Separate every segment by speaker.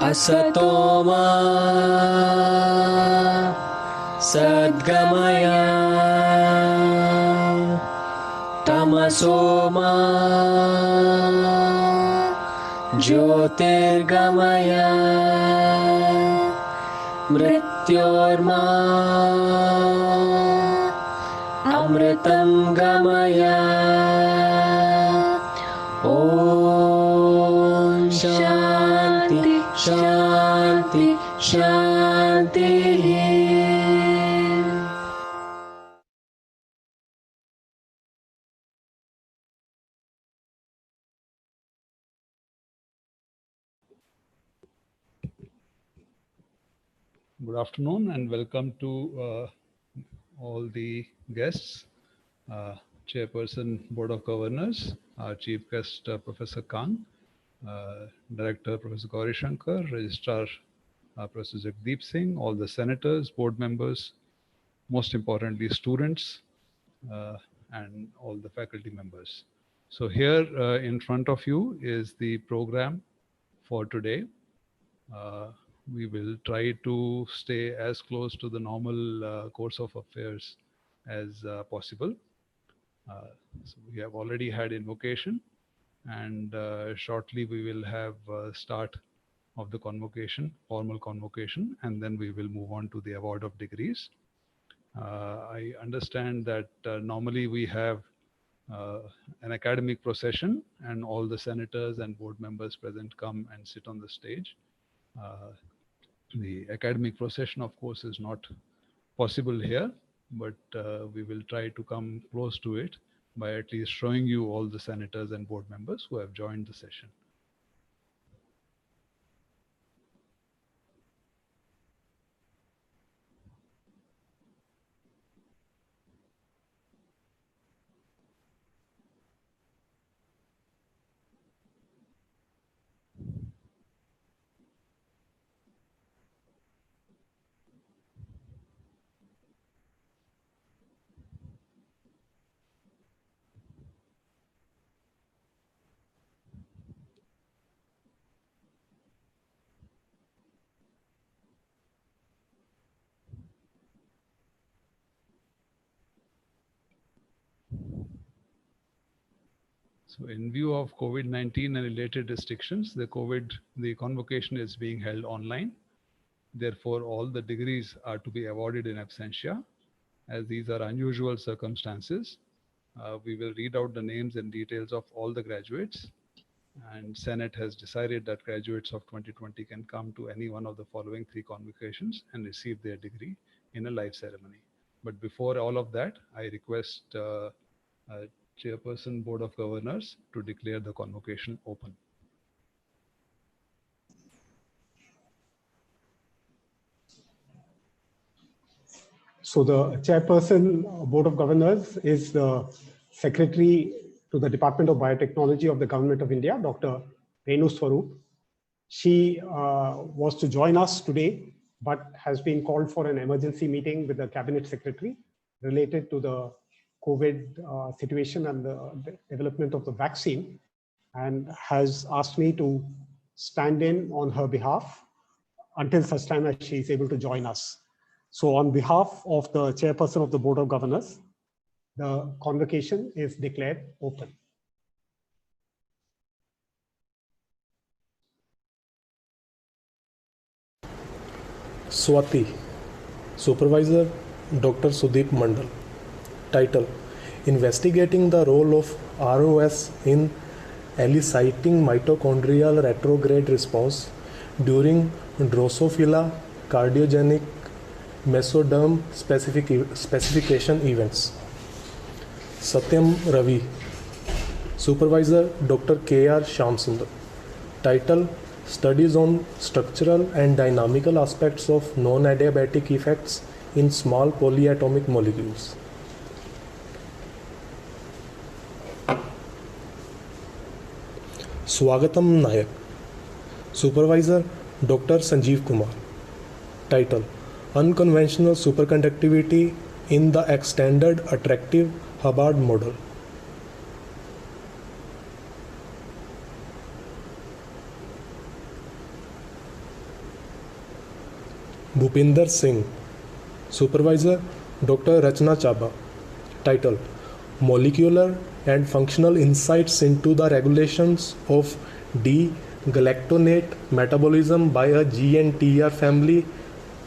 Speaker 1: असतो मा सद्गमय तमसो मा ज्योतिर्गमय मृत्योर्मा अमृतं गमय। ॐ शान्ति शान्ति शान्तिः।
Speaker 2: Good afternoon and welcome to all the guests, Chairperson Board of Governors, our Chief Guest Professor Kang, Director Professor Gauri Shankar, Registrar Professor Jagdeep Singh, all the senators, board members, most importantly students, and all the faculty members. So here in front of you is the program for today. We will try to stay as close to the normal course of affairs as possible. So we have already had invocation, and shortly we will have start of the convocation, formal convocation, and then we will move on to the award of degrees. I understand that normally we have an academic procession and all the senators and board members present come and sit on the stage. The academic procession, of course, is not possible here, but we will try to come close to it by at least showing you all the senators and board members who have joined the session. So in view of COVID-19 and related restrictions, the convocation is being held online. Therefore, all the degrees are to be awarded in absentia. As these are unusual circumstances, we will read out the names and details of all the graduates, and Senate has decided that graduates of 2020 can come to any one of the following 3 convocations and receive their degree in a live ceremony. But before all of that, I request Chairperson Board of Governors to declare the convocation open.
Speaker 3: So the Chairperson Board of Governors is the Secretary to the Department of Biotechnology of the Government of India, Dr. Renu Swarup. She was to join us today, but has been called for an emergency meeting with the Cabinet Secretary related to the COVID situation and the development of the vaccine, and has asked me to stand in on her behalf until such time as she is able to join us. So on behalf of the Chairperson of the Board of Governors, the convocation is declared open.
Speaker 4: Swati, Supervisor Dr. Sudeep Mandal. Title: Investigating the role of ROS in eliciting mitochondrial retrograde response during Drosophila cardiogenic mesoderm specification events. Satyam Ravi, Supervisor Dr. K.R. Shamsundar. Title: Studies on structural and dynamical aspects of non-adiabatic effects in small polyatomic molecules. Swagatam Nayak, Supervisor Dr. Sanjeev Kumar. Title: Unconventional superconductivity in the extended attractive Hubbard model. Bhupinder Singh. Supervisor, Dr. Rachna Chaba. Title: Molecular and Functional Insights into the Regulations of D-galactonate Metabolism by a GNTR Family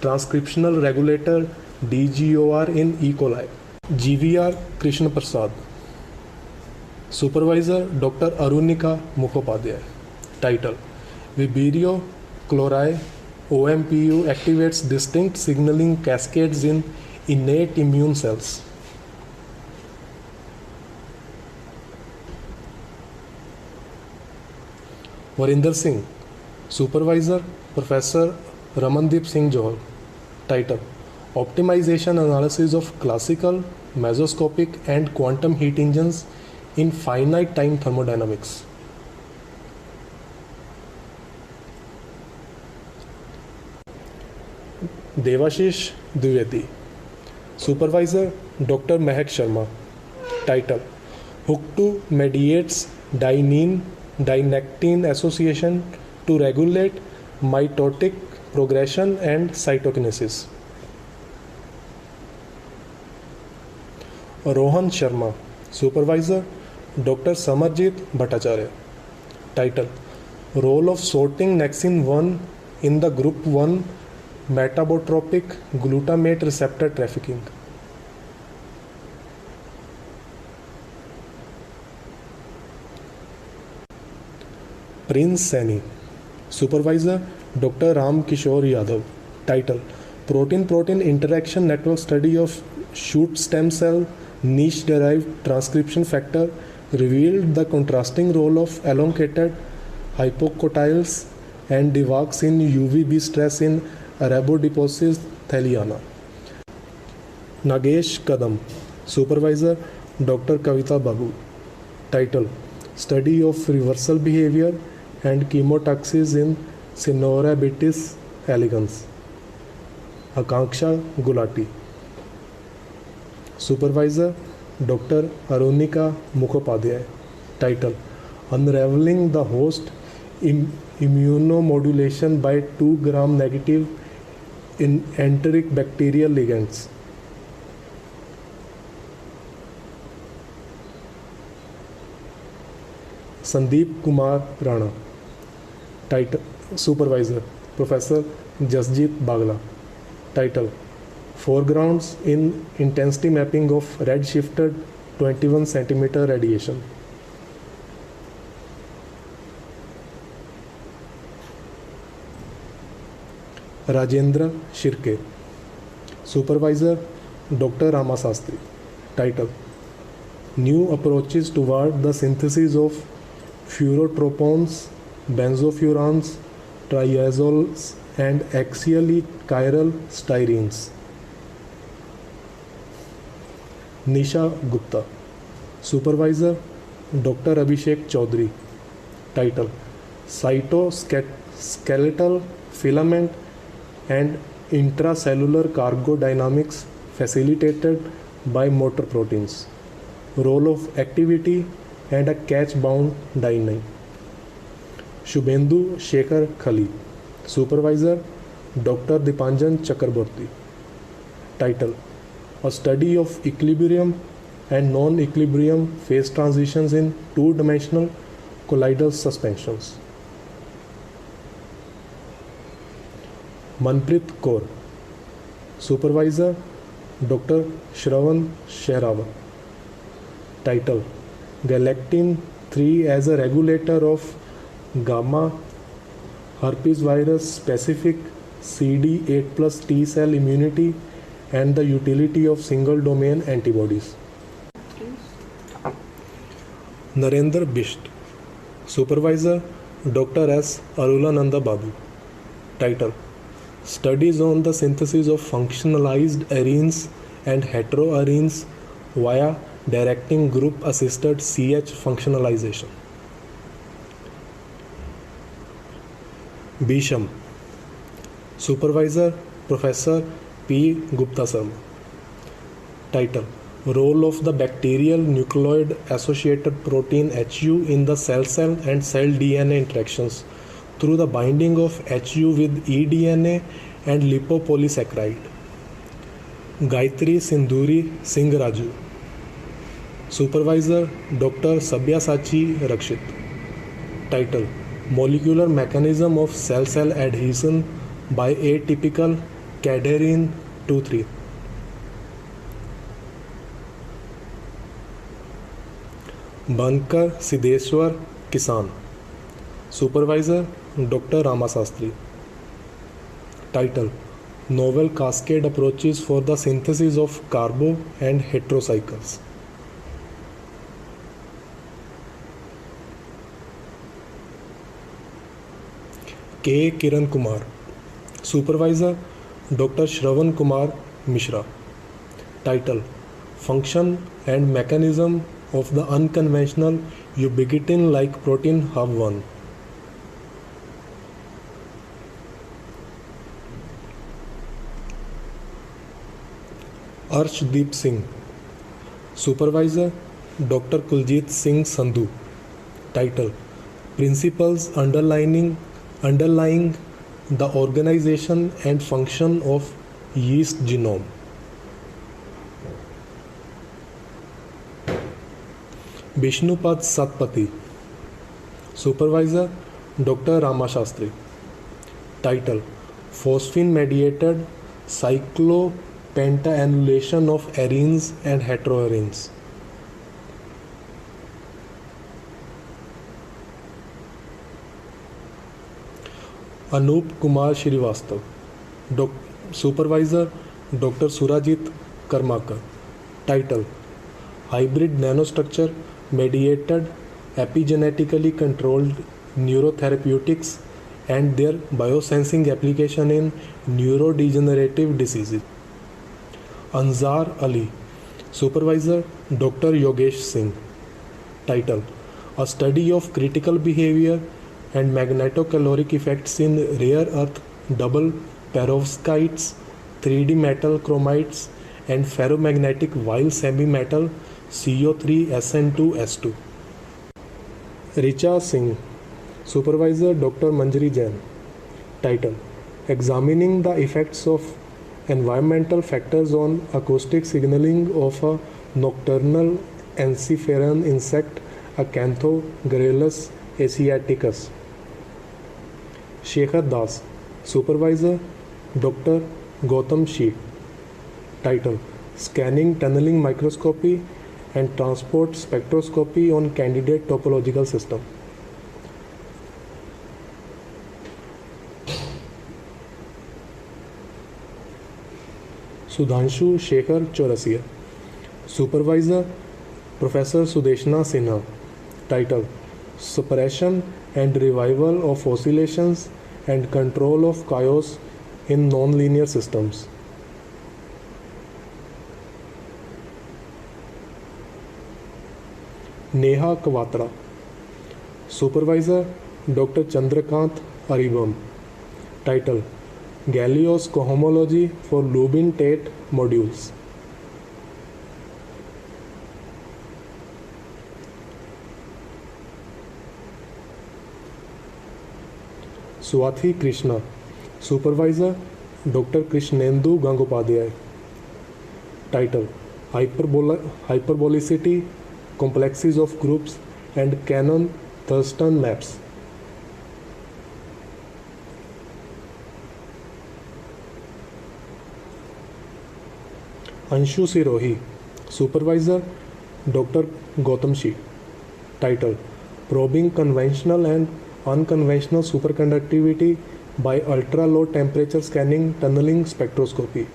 Speaker 4: Transcriptional Regulator DGOR in E. coli. GVR Krishna Prasad. Supervisor, Dr. Arunika Mukhopadhyay. Title: Vibrio chlori OMPU activates distinct signaling cascades in innate immune cells. Varinder Singh. Supervisor, Professor Ramandeep Singh Johar. Title: Optimization Analysis of Classical, Mesoscopic and Quantum Heat Engines in Finite Time Thermodynamics. Devashish Dwivedi. Supervisor, Dr. Mehak Sharma. Title: HOOK2 mediates dynine-dynactine association to regulate mitotic progression and cytokinesis. Rohan Sharma. Supervisor, Dr. Samarjit Bhattacharya. Title: Role of sorting Nexin 1 in the Group 1 metabotropic glutamate receptor trafficking. Prince Saini. Supervisor, Dr. Ram Kishore Yadav. Title: Protein-protein interaction network study of shoot stem cell niche derived transcription factor revealed the contrasting role of elongated hypocotyls and DIVACs in UVB stress in Arabidopsis thaliana. Nagesh Kadam. Supervisor, Dr. Kavita Babu. Title: Study of reversal behavior and chemotaxis in Synorabitis elegans. Akanksha Gulati. Supervisor, Dr. Arunika Mukhopadhyay. Title: Unraveling the host immunomodulation by 2 gram negative in enteric bacterial ligands. Sandeep Kumar Rana. Title: Supervisor, Professor Jasjit Bagla. Title: Foregrounds in intensity mapping of redshifted 21 centimeter radiation. Rajendra Shirke. Supervisor, Dr. Rama Sastry. Title: New approaches toward the synthesis of fluorotropones, benzofurans, triazoles, and axially chiral styrenes. Nisha Gupta. Supervisor, Dr. Abhishek Chaudhary. Title: Cytoskeletal filament and intracellular cargo dynamics facilitated by motor proteins. Role of activity and a catch-bound dynein. Shubhendu Shekhar Khali. Supervisor, Dr. Dipanjan Chakraborty. Title: A study of equilibrium and non-equilibrium phase transitions in two-dimensional colloidal suspensions. Manpreet Kaur. Supervisor, Dr. Shravan Shehrawat. Title: Galactin-3 as a regulator of gamma herpes virus specific CD8+ T cell immunity and the utility of single domain antibodies. Narendra Bisht. Supervisor, Dr. S. Arulananda Babu. Title: Studies on the synthesis of functionalized arenes and heteroarenes via directing group assisted CH functionalization. Bisham. Supervisor, Professor P. Gupta Sarma. Title: Role of the bacterial nucleoid associated protein HU in the cell-cell and cell DNA interactions through the binding of HU with eDNA and lipopolysaccharide. Gayatri Sindhuri Singh Raju. Supervisor Dr. Sabyasachi Rakshit. Title: Molecular mechanism of cell-cell adhesion by atypical cadherin 2,3. Bankar Siddheshwar Kisan. Supervisor Dr. Ramasastri. Title: Novel cascade approaches for the synthesis of carbo and heterocycles. K. Kiran Kumar. Supervisor Dr. Shravan Kumar Mishra. Title: Function and mechanism of the unconventional ubiquitin-like protein hub 1. Arshdeep Singh. Supervisor Dr. Kuljit Singh Sandhu. Title: Principles underlying the organization and function of yeast genome. Bishnupad Satpathy. Supervisor Dr. Ramashastri. Title: Phosphine mediated cyclopentaannulation of arenes and heteroarenes. Anup Kumar Srivastav. Supervisor Dr. Surajit Karmakar. Title: Hybrid nanostructure mediated epigenetically controlled neurotherapeutics and their biosensing application in neurodegenerative diseases. Anzar Ali. Supervisor Dr. Yogesh Singh. Title: A study of critical behavior and magnetocaloric effects in rare earth double perovskites, 3D metal chromites, and ferromagnetic Weil semi-metal CO3SN2S2. Richa Singh. Supervisor Dr. Manjari Jain. Title: Examining the effects of environmental factors on acoustic signaling of a nocturnal ensiferan insect, Acanthogyrellus asiaticus. Shekhar Das. Supervisor Dr. Gautam Shi. Title: Scanning tunneling microscopy and transport spectroscopy on candidate topological system. Sudhanshu Shekhar Chaurasia. Supervisor Professor Sudeshna Sinha. Title: Suppression and revival of oscillations and control of chaos in nonlinear systems. Neha Kawatra. Supervisor Dr. Chandrakant Aribam. Title: Galileo's cohomology for Lubin-Tate modules. Swathi Krishna. Supervisor Dr. Krishnendu Gangopadhyay. Title: Hyperbolicity, complexes of groups, and Cannon-Thurston maps. Anshu Sirohi. Supervisor Dr. Gautam Shi. Title: Probing conventional and unconventional superconductivity by ultra-low temperature scanning tunneling spectroscopy.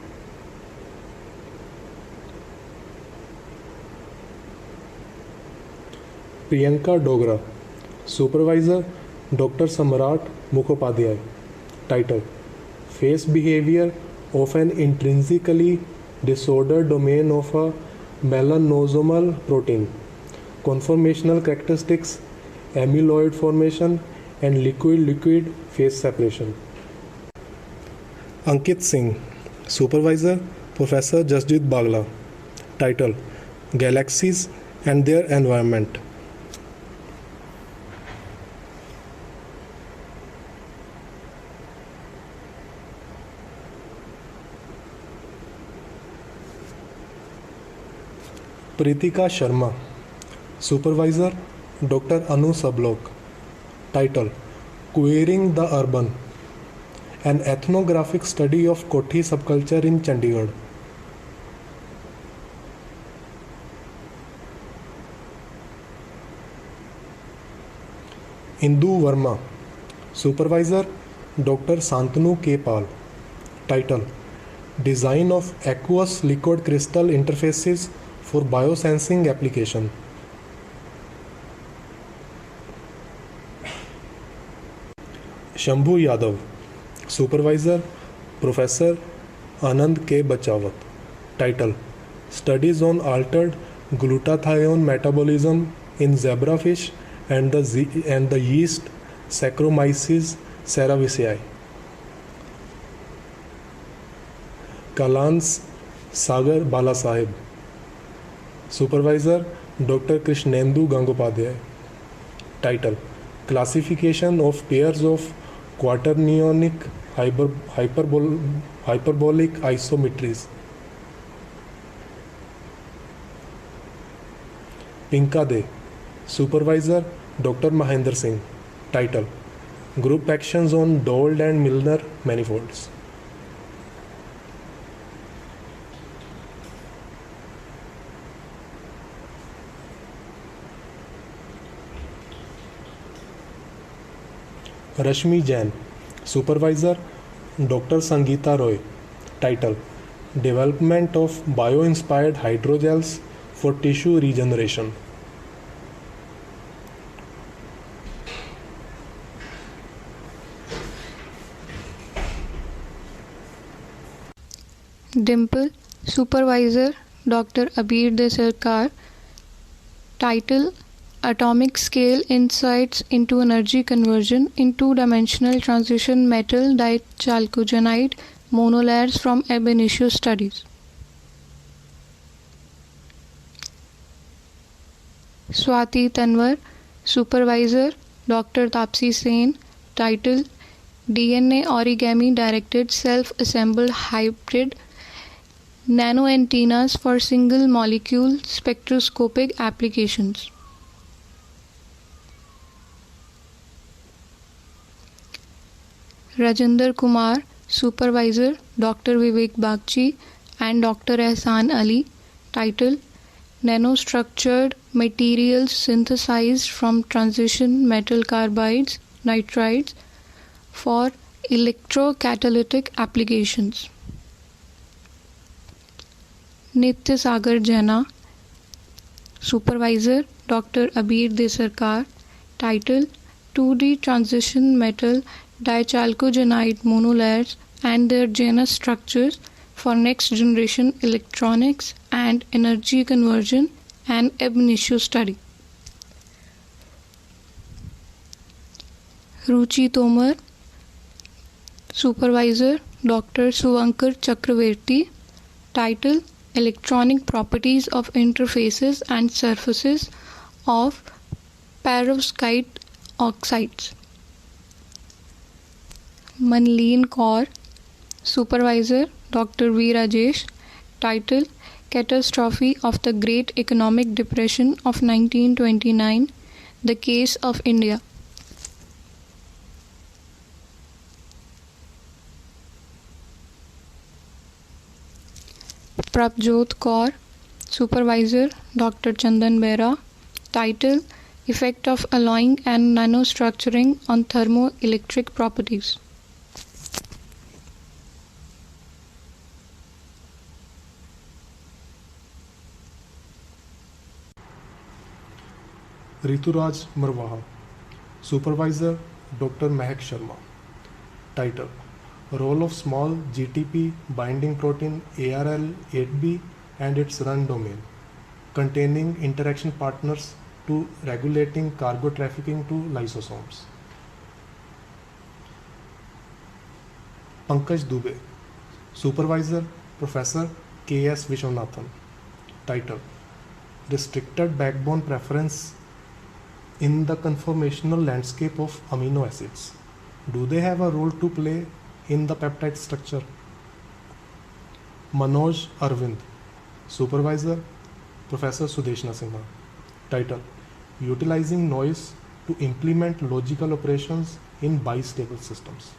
Speaker 4: Priyanka Dogra. Supervisor Dr. Samrat Mukhopadhyay. Title: Phase behavior of an intrinsically disordered domain of a melanosomal protein, conformational characteristics, amyloid formation, and liquid-liquid phase separation. Ankit Singh. Supervisor Professor Jasjit Bagla. Title: Galaxies and their environment. Pritika Sharma, Supervisor Dr. Anu Sablok. Title: Queering the Urban, an ethnographic study of Kothi subculture in Chandigarh. Indu Verma, Supervisor Dr. Santanu K. Pal. Title: Design of aqueous liquid crystal interfaces for biosensing application. Shambhu Yadav, Supervisor Professor Anand K. Bachawat. Title: Studies on altered glutathione metabolism in zebrafish and the yeast Saccharomyces cerevisiae. Kalans Sagar Balasaheb, Supervisor Dr. Krishnendu Gangopadhyay. Title: Classification of pairs of quaternionic hyperbolic isometries. Pinka De, Supervisor Dr. Mahendra Singh. Title: Group actions on Dold and Milner manifolds. Rashmi Jain, Supervisor Dr. Sangeeta Roy. Title: Development of bio-inspired hydrogels for tissue regeneration.
Speaker 5: Dimple, Supervisor Dr. Abir De Sarkar. Title: Atomic Scale Insights into Energy Conversion in Two-Dimensional Transition Metal Dichalcogenide Monolayers from Ab Initio Studies. Swati Tanwar, Supervisor Dr. Tapsi Sen. Title: DNA Origami Directed Self-Assembled Hybrid Nanoantennas for Single Molecule Spectroscopic Applications. Rajinder Kumar, Supervisor Dr. Vivek Bagchi and Dr. Ehsan Ali. Title: Nanostructured Materials Synthesized from Transition Metal Carbides, Nitrides for Electrocatalytic Applications. Nitya Sagar Jaina, Supervisor Dr. Abir De Sarkar. Title: 2D Transition Metal Dichalcogenide Monolayers and their genus structures for next generation electronics and energy conversion and ab initio study. Ruchi Tomar, Supervisor Dr. Suvankar Chakravarti. Title: Electronic Properties of Interfaces and Surfaces of Perovskite Oxides. Manleen Kaur, Supervisor Dr. V. Rajesh. Title: Catastrophe of the Great Economic Depression of 1929, The Case of India. Prabjot Kaur, Supervisor Dr. Chandan Behra. Title: Effect of Alloying and Nanostructuring on Thermoelectric Properties.
Speaker 4: Rituraj Marwaha, Supervisor Dr. Mehak Sharma. Title: Role of small GTP binding protein ARL8B and its run domain, containing interaction partners to regulating cargo trafficking to lysosomes. Pankaj Dubey, Supervisor Professor K.S. Vishwanathan. Title: Restricted backbone preference in the conformational landscape of amino acids. Do they have a role to play in the peptide structure? Manoj Arvind, Supervisor Professor Sudeshna Sinha. Title: Utilizing Noise to Implement Logical Operations in Bistable Systems.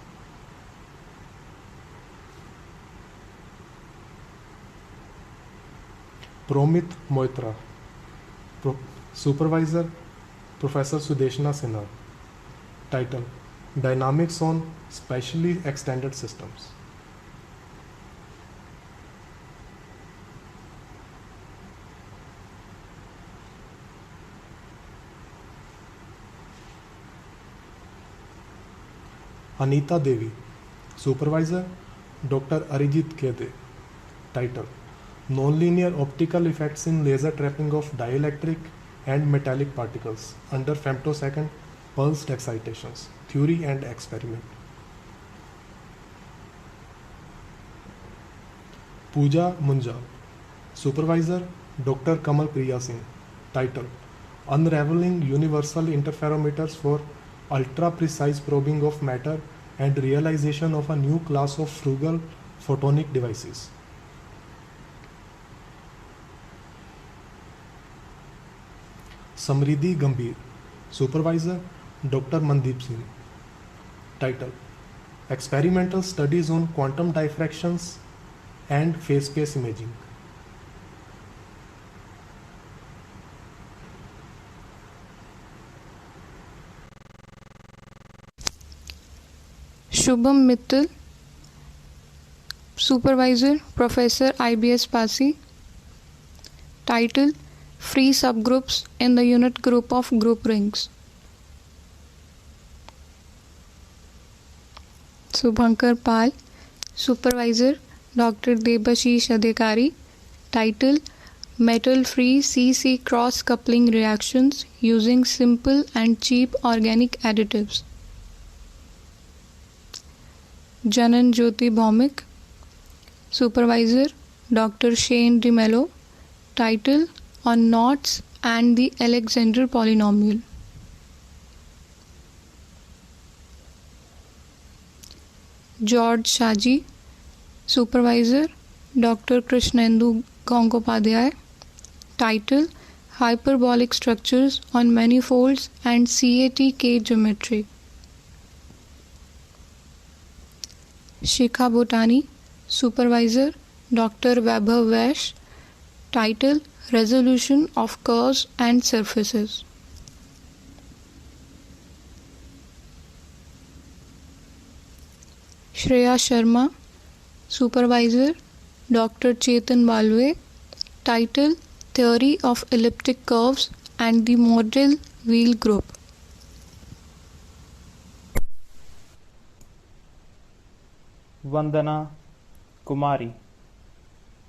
Speaker 4: Promit Moitra. Supervisor Professor Sudeshna Sinha. Title: Dynamics on Specially Extended Systems. Anita Devi. Supervisor Dr. Arijit Kede. Title: Nonlinear optical effects in laser trapping of dielectric and metallic particles under femtosecond pulsed excitations, theory and experiment. Pooja Munjal. Supervisor Dr. Kamal Priya Singh. Title: Unraveling Universal Interferometers for Ultra Precise Probing of Matter and Realization of a New Class of Frugal Photonic Devices. Samriddhi Gambhir. Supervisor Dr. Mandeep Singh. Title: Experimental Studies on Quantum Diffractions and Phase Space Imaging.
Speaker 5: Shubham Mittal. Supervisor Professor IBS Pasi. Title: Free subgroups in the unit group of group rings. Subhankar Pal. Supervisor Dr. Debashish Adhikari. Title: Metal-free CC cross-coupling reactions using simple and cheap organic additives. Janan Jyoti Bhaumik. Supervisor Dr. Shane DeMello. Title: On Knots and the Alexander Polynomial. George Shaji. Supervisor Dr. Krishnendu Gangopadhyay. Title: Hyperbolic Structures on Manifolds and CATK Geometry. Shikha Bhutani. Supervisor Dr. Vaibhav Vaish. Title: Resolution of Curves and Surfaces. Shreya Sharma. Supervisor Dr. Chetan Balwe. Title: Theory of Elliptic Curves and the Model Wheel Group.
Speaker 6: Vandana Kumari.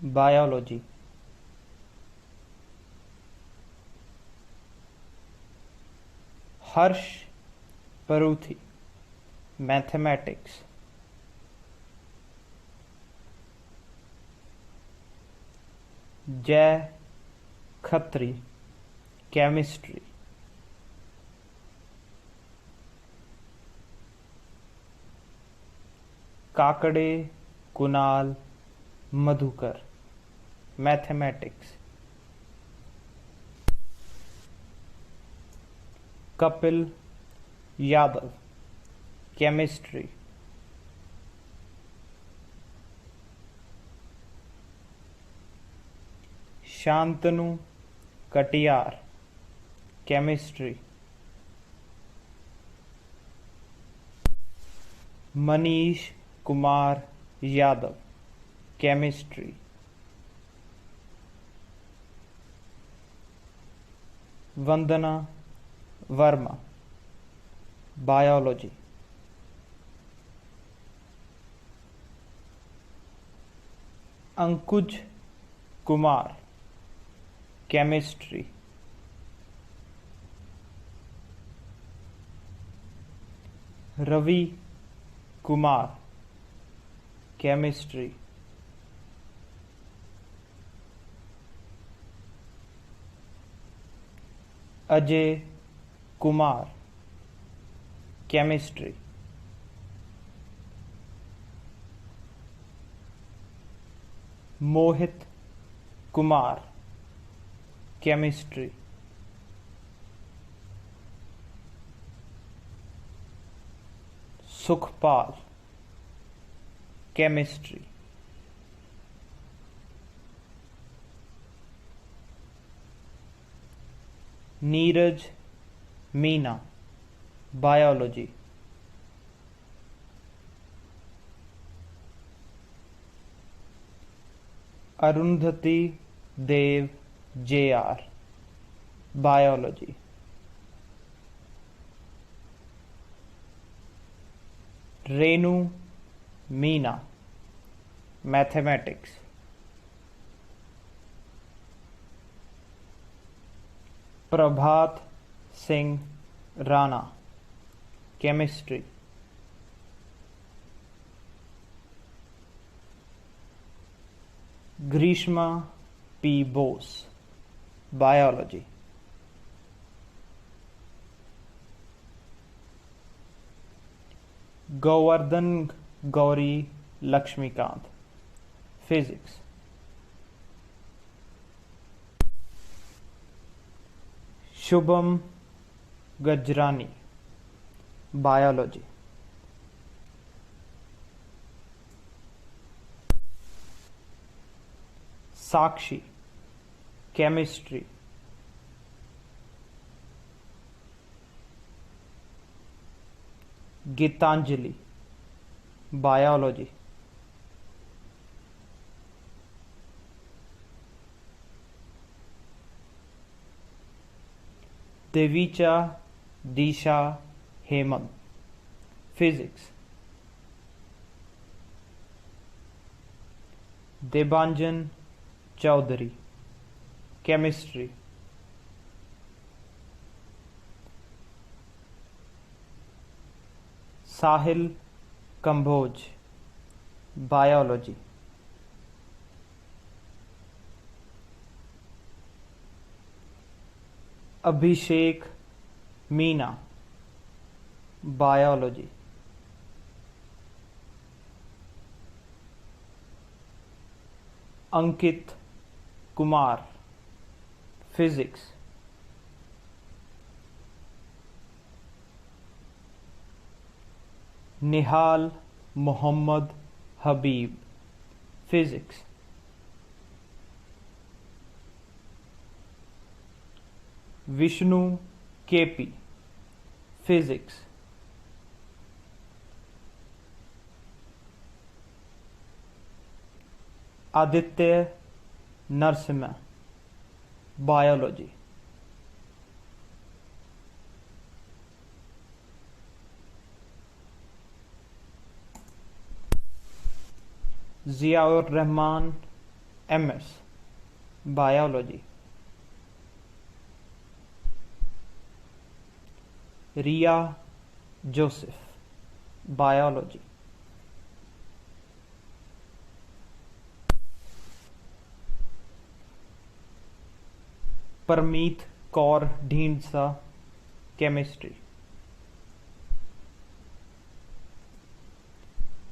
Speaker 6: Biology. Harsh Paruthi. Mathematics. Jay Khatri. Chemistry. Kakade Kunal Madhukar. Mathematics. Kapil Yadav. Chemistry. Shantanu Katiyar. Chemistry. Manish Kumar Yadav. Chemistry. Vandana Verma. Biology. Ankuj Kumar. Chemistry. Ravi Kumar. Chemistry. Ajay Kumar. Chemistry. Mohit Kumar. chemistry, Sukhpal, chemistry, Neeraj Meena, biology, Arundhati Dev JR, biology, Renu Meena, mathematics, Prabhat Singh Rana, chemistry, Grishma P. Bose, biology, Govardhan Gauri Lakshmikant, physics, Shubham Gajrani, biology, Sakshi, chemistry, Gitanjali, biology, Devicha Disha Hemant, physics, Debanjan Chaudhary, chemistry, Sahil Kamboj, biology, Abhishek Meena, biology, Ankit Kumar, physics, Nihal Muhammad Habib, physics, Vishnu KP, physics, Aditya Narasimha, biology, Ziaur Rahman MS, biology, Ria Joseph, biology, Parmeet Kaur Dheendsa, chemistry,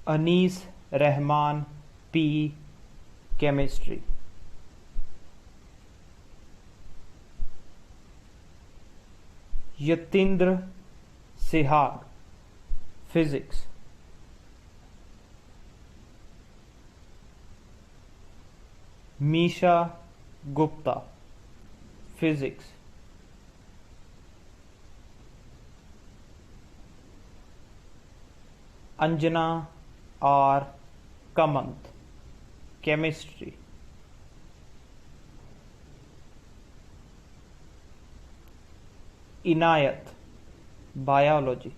Speaker 6: Anis Rahman P, chemistry, Yatindra Sehag, physics, Misha Gupta, physics, Anjana R. Kamant, chemistry, Inayat, biology,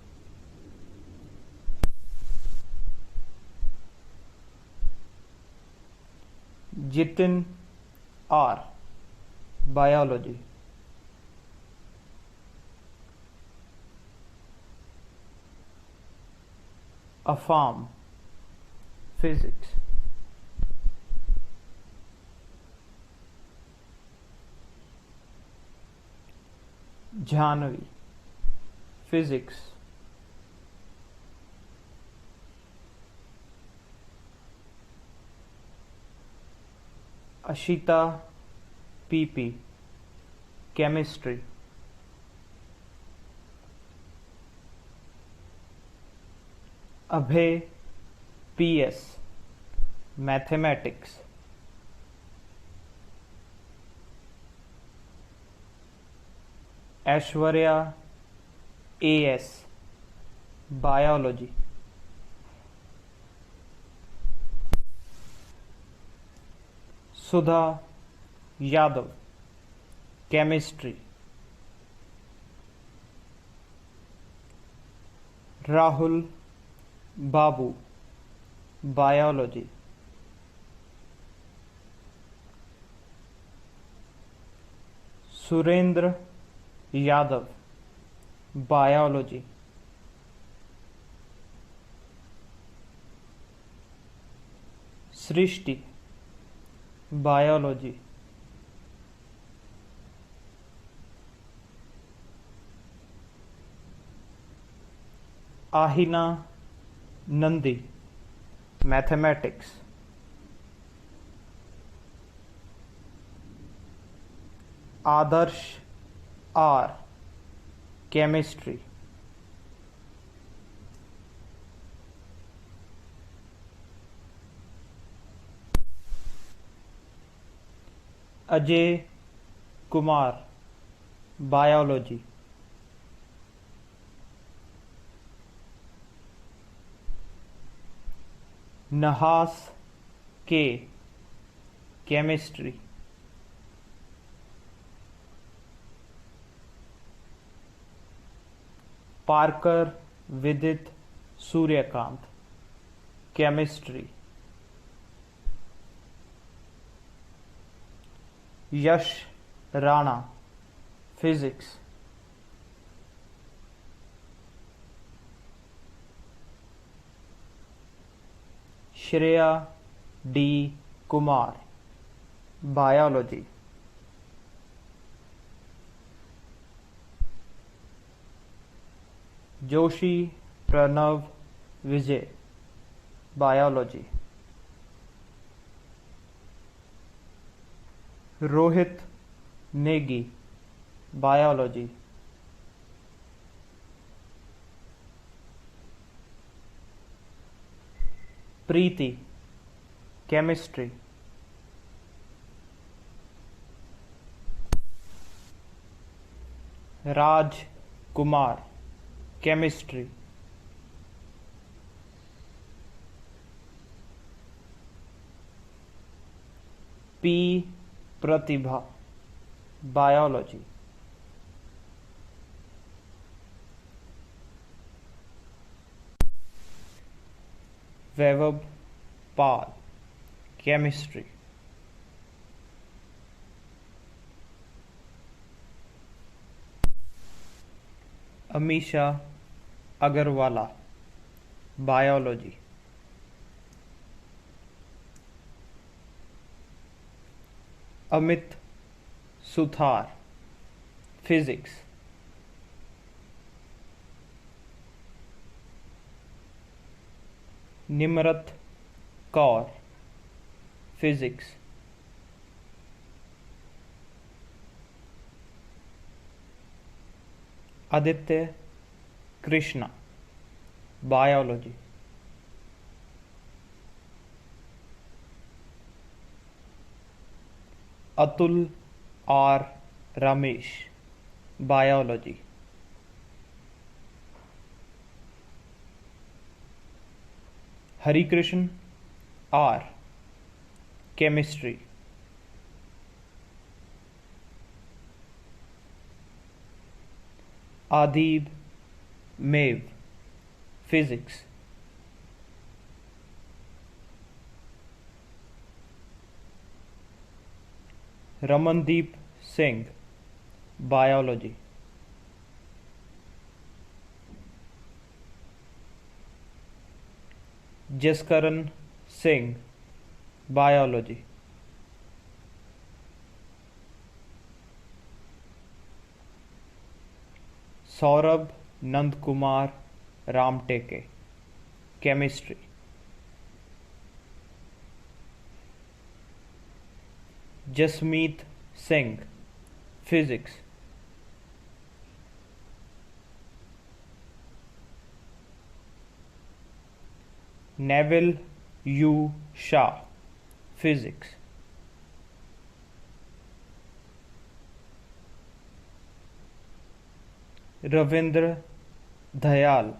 Speaker 6: Jitin R, biology, Afam, physics, Jhanvi, physics, Ashita PP, chemistry, Abhay PS, mathematics, Aishwarya AS, biology, Sudha Yadav, chemistry, Rahul Babu, biology, Surendra Yadav, biology, Srishti, biology, Ahina Nandi, mathematics, Adarsh R, chemistry, Ajay Kumar, biology, Nahas K, chemistry, Parker Vidit Suryakant, chemistry, Yash Rana, physics, Shreya D. Kumar, biology, Joshi Pranav Vijay, biology, Rohit Negi, biology, Preeti, chemistry, Raj Kumar, chemistry, P. Pratibha, biology, Vaibhav Pal, chemistry, Amisha Agarwala, biology, Amit Suthar, physics, Nimrat Kaur, physics, Aditya Krishna, biology, Atul R. Ramesh, biology, Harikrishnan R, chemistry, Adib Mev, physics, Ramandeep Singh, biology, Jaskaran Singh, biology, Saurabh Nandkumar Ramteke, chemistry, Jasmeet Singh, physics, Neville U. Shah, Physics. Ravindra Dayal,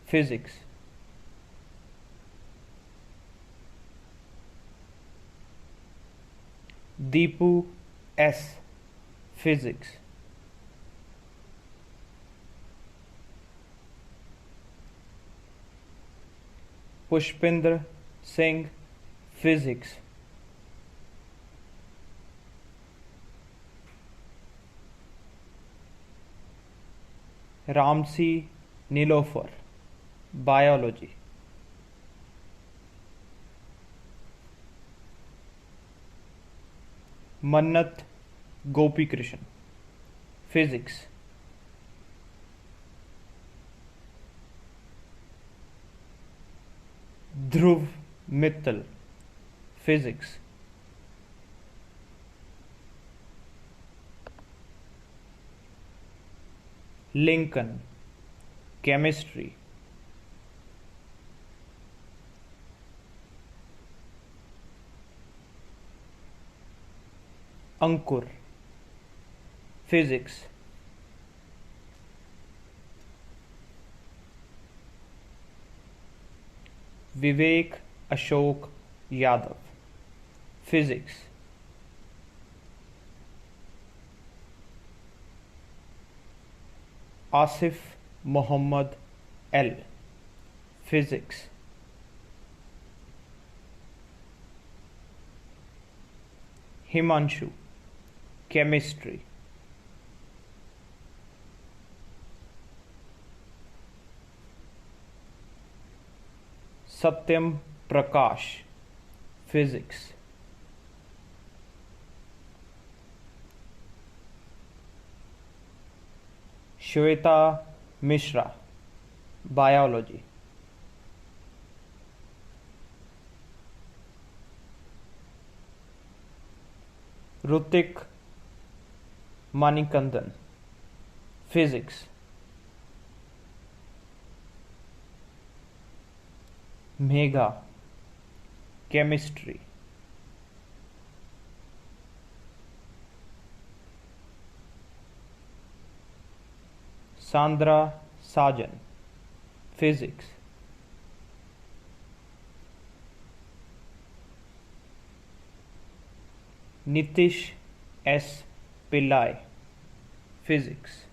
Speaker 6: Physics. Deepu S, Physics. Pushpinder Singh, Physics. Ramsi Nilofer, Biology. Mannat Gopi Krishan, Physics. Dhruv Mittal, Physics. Lincoln, Chemistry. Ankur, Physics. Vivek Ashok Yadav, Physics. Asif Mohammad L, Physics. Himanshu, Chemistry. Satyam Prakash, Physics. Shweta Mishra, Biology. Rutik Manikandan, Physics. Megha, Chemistry. Sandra Sajan, Physics. Nitish S. Pillai, Physics.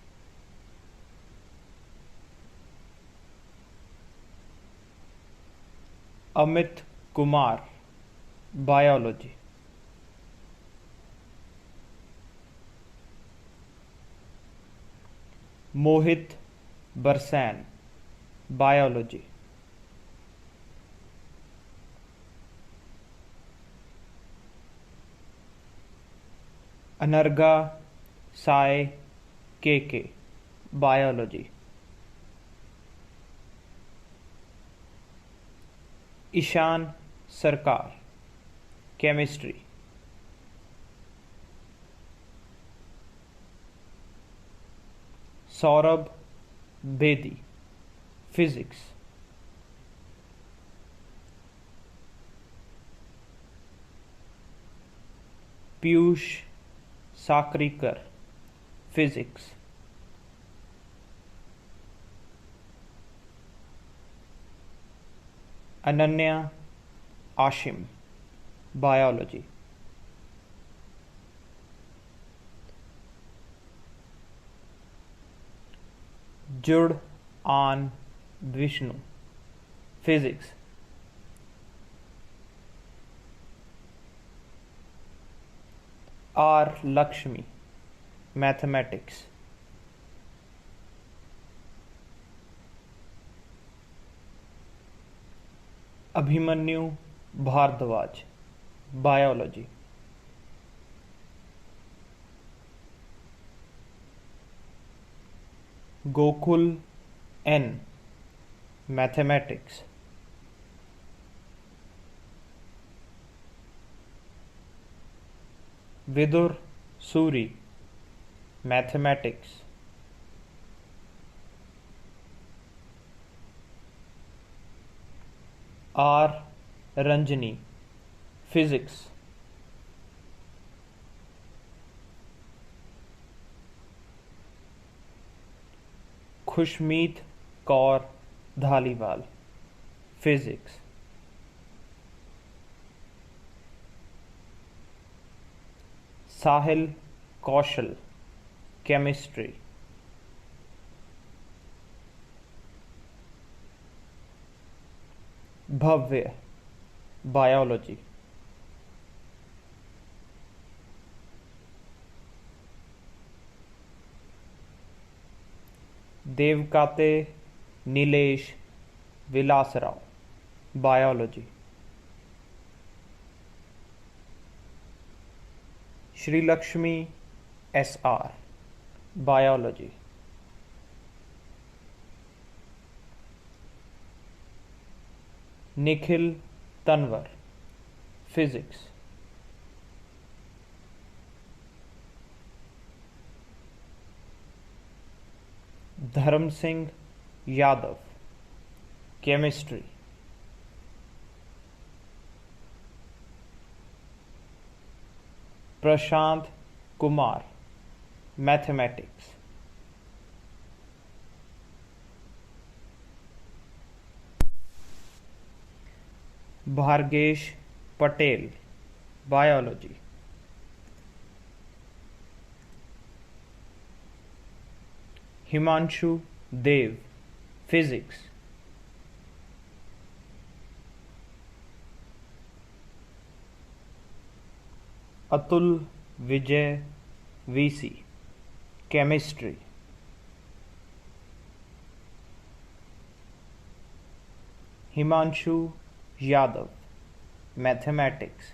Speaker 6: Amit Kumar, Biology. Mohit Barsan, Biology. Anarga Sai KK, Biology. Ishan Sarkar, Chemistry. Saurabh Bedi, Physics. Piyush Sakrikar, Physics. Ananya Ashim, Biology. Jud An Vishnu, Physics. R. Lakshmi, Mathematics. Abhimanyu Bhardwaj, Biology. Gokul N, Mathematics. Vidur Suri, Mathematics. R. Ranjani, Physics. खुशमीत Kaur Dhaliwal, Physics. Sahil Kaushal, Chemistry. Bhavya, Biology. Devkate Nilesh Vilasrao, Biology. Shri Lakshmi SR, Biology. Nikhil Tanwar, Physics. धर्म Singh Yadav, Chemistry. Prashant Kumar, Mathematics. Bhargesh Patel, Biology. Himanshu देव, Physics. Atul विजय VC, Chemistry. Himanshu Yadav, Mathematics.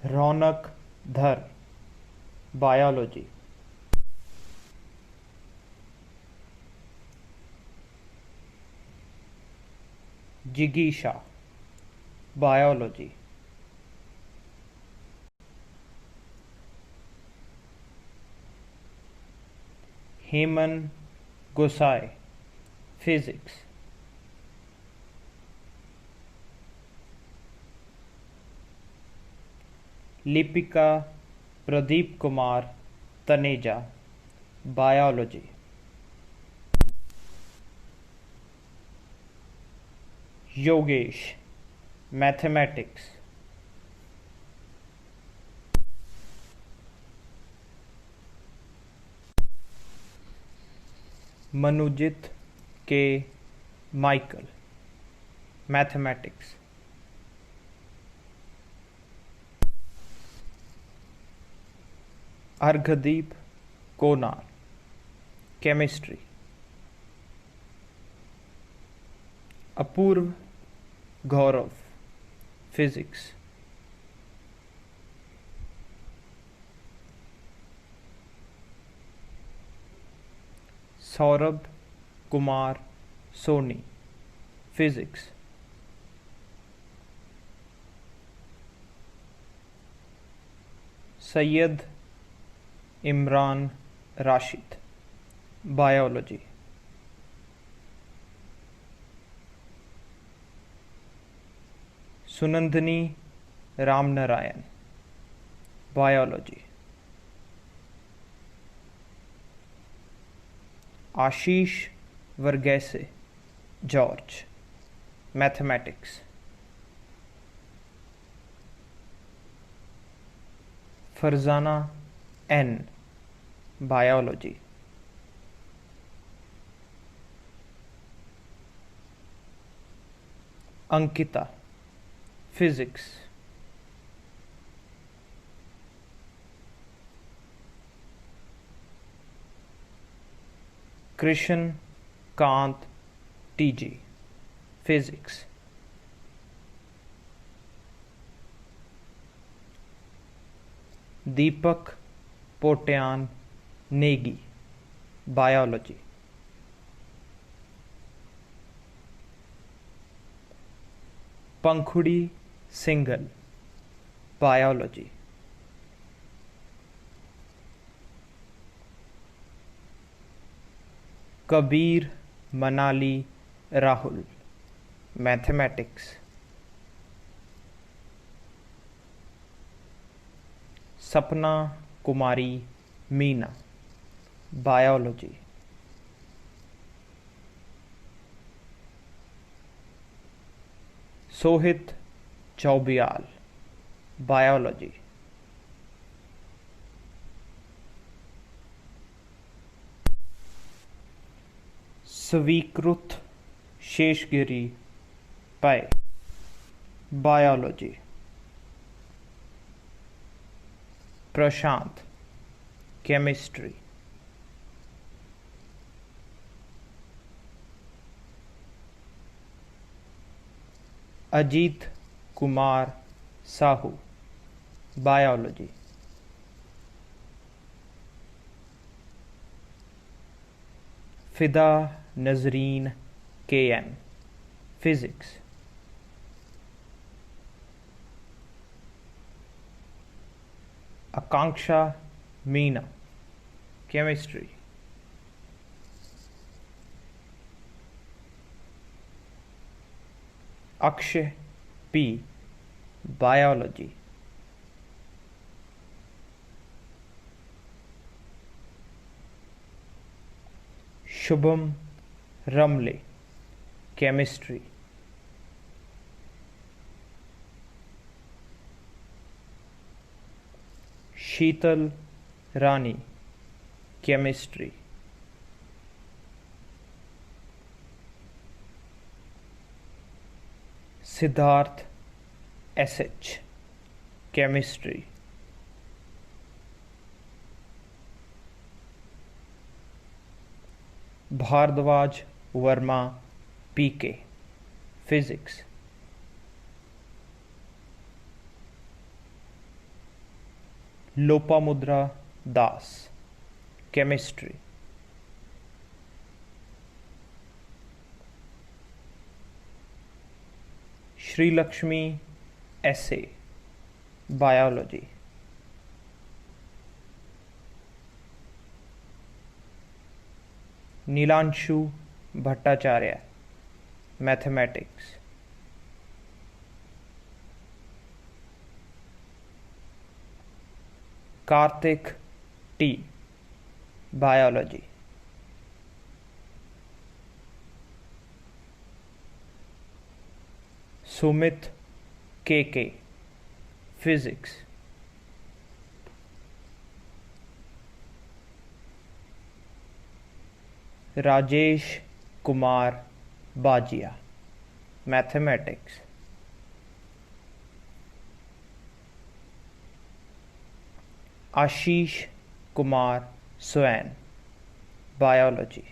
Speaker 6: रौनक धर, Biology. जिगीशा, Biology. हेमन गोसाई, Physics. Lipika Pradeep Kumar Taneja, Biology. Yogesh, Mathematics. Manujit K Michael, Mathematics. Arghadeep Konar, Chemistry. Apoorv Gaurav, Physics. Saurabh Kumar Soni, Physics. Syed Imran Rashid, Biology. Sunandani Ramnarayan, Biology. Ashish Varghese George, Mathematics. Farzana N, Biology. Ankita, Physics. Krishna Kant TG, Physics. Deepak Potyan Negi, Biology. Pankhuri Singal, Biology. Kabir Manali Rahul, mathematics. Sapna Kumari Meena, biology. Sohit Chaubiyal, biology. Swikrit Sheshagiri Pai, biology. Prashant chemistry. Ajeet Kumar Sahu, biology. Fida Nazreen KM, physics. Akanksha Meena, chemistry. Akshay P, biology. Shubham Ramle, chemistry. Sheetal Rani, chemistry. Siddharth SH, chemistry. Bharadwaj Verma PK, physics. Lopamudra Das, chemistry. Srilakshmi SA, biology. Neelanshu Bhattacharya, mathematics. Kartik T, biology. Sumit KK, physics. Rajesh Kumar Bajiya, mathematics. Ashish Kumar Swain, biology.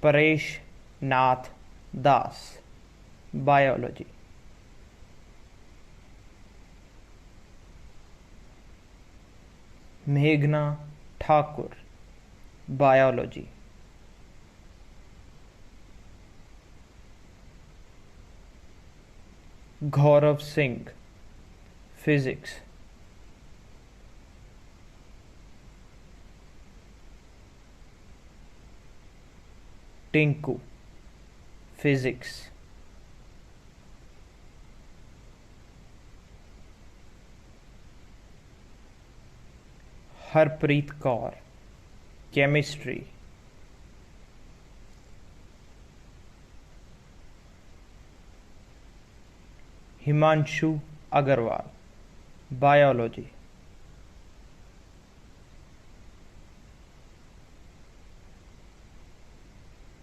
Speaker 6: Paresh Nath Das, biology. मेघना Thakur, biology. Gaurav Singh, physics. Tinku, physics. Harpreet Kaur, chemistry. Himanshu Agarwal, biology.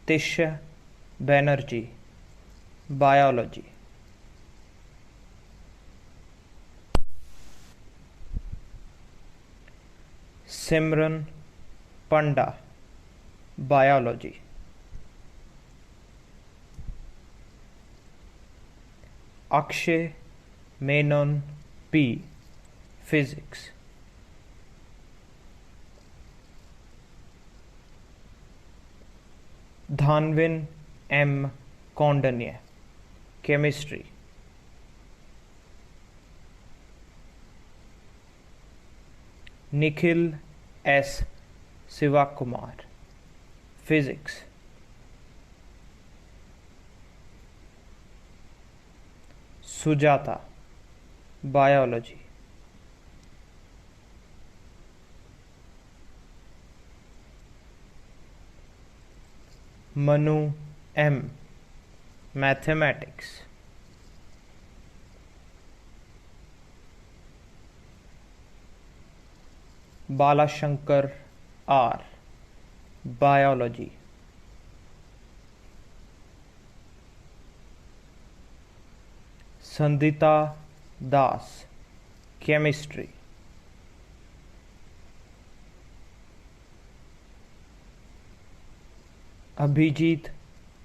Speaker 6: Tishya Banerjee, biology. Simran Panda, biology. Akshay Menon P, physics. Dhanvin M, कौंडन्य, chemistry. Nikhil S. Sivakumar, Physics. Sujata, Biology. Manu M, Mathematics. Balashankar R, Biology. Sandita Das, Chemistry. Abhijit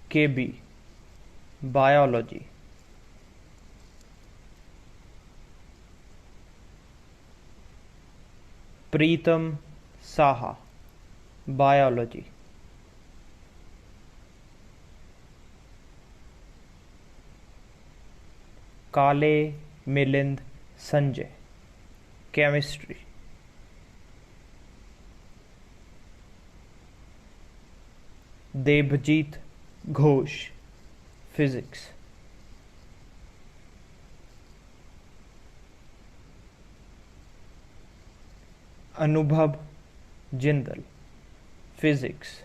Speaker 6: KB, Biology. Preetam Saha, Biology. Kale Milind Sanjay, Chemistry. Debjit Ghosh, Physics. Anubhav Jindal, Physics.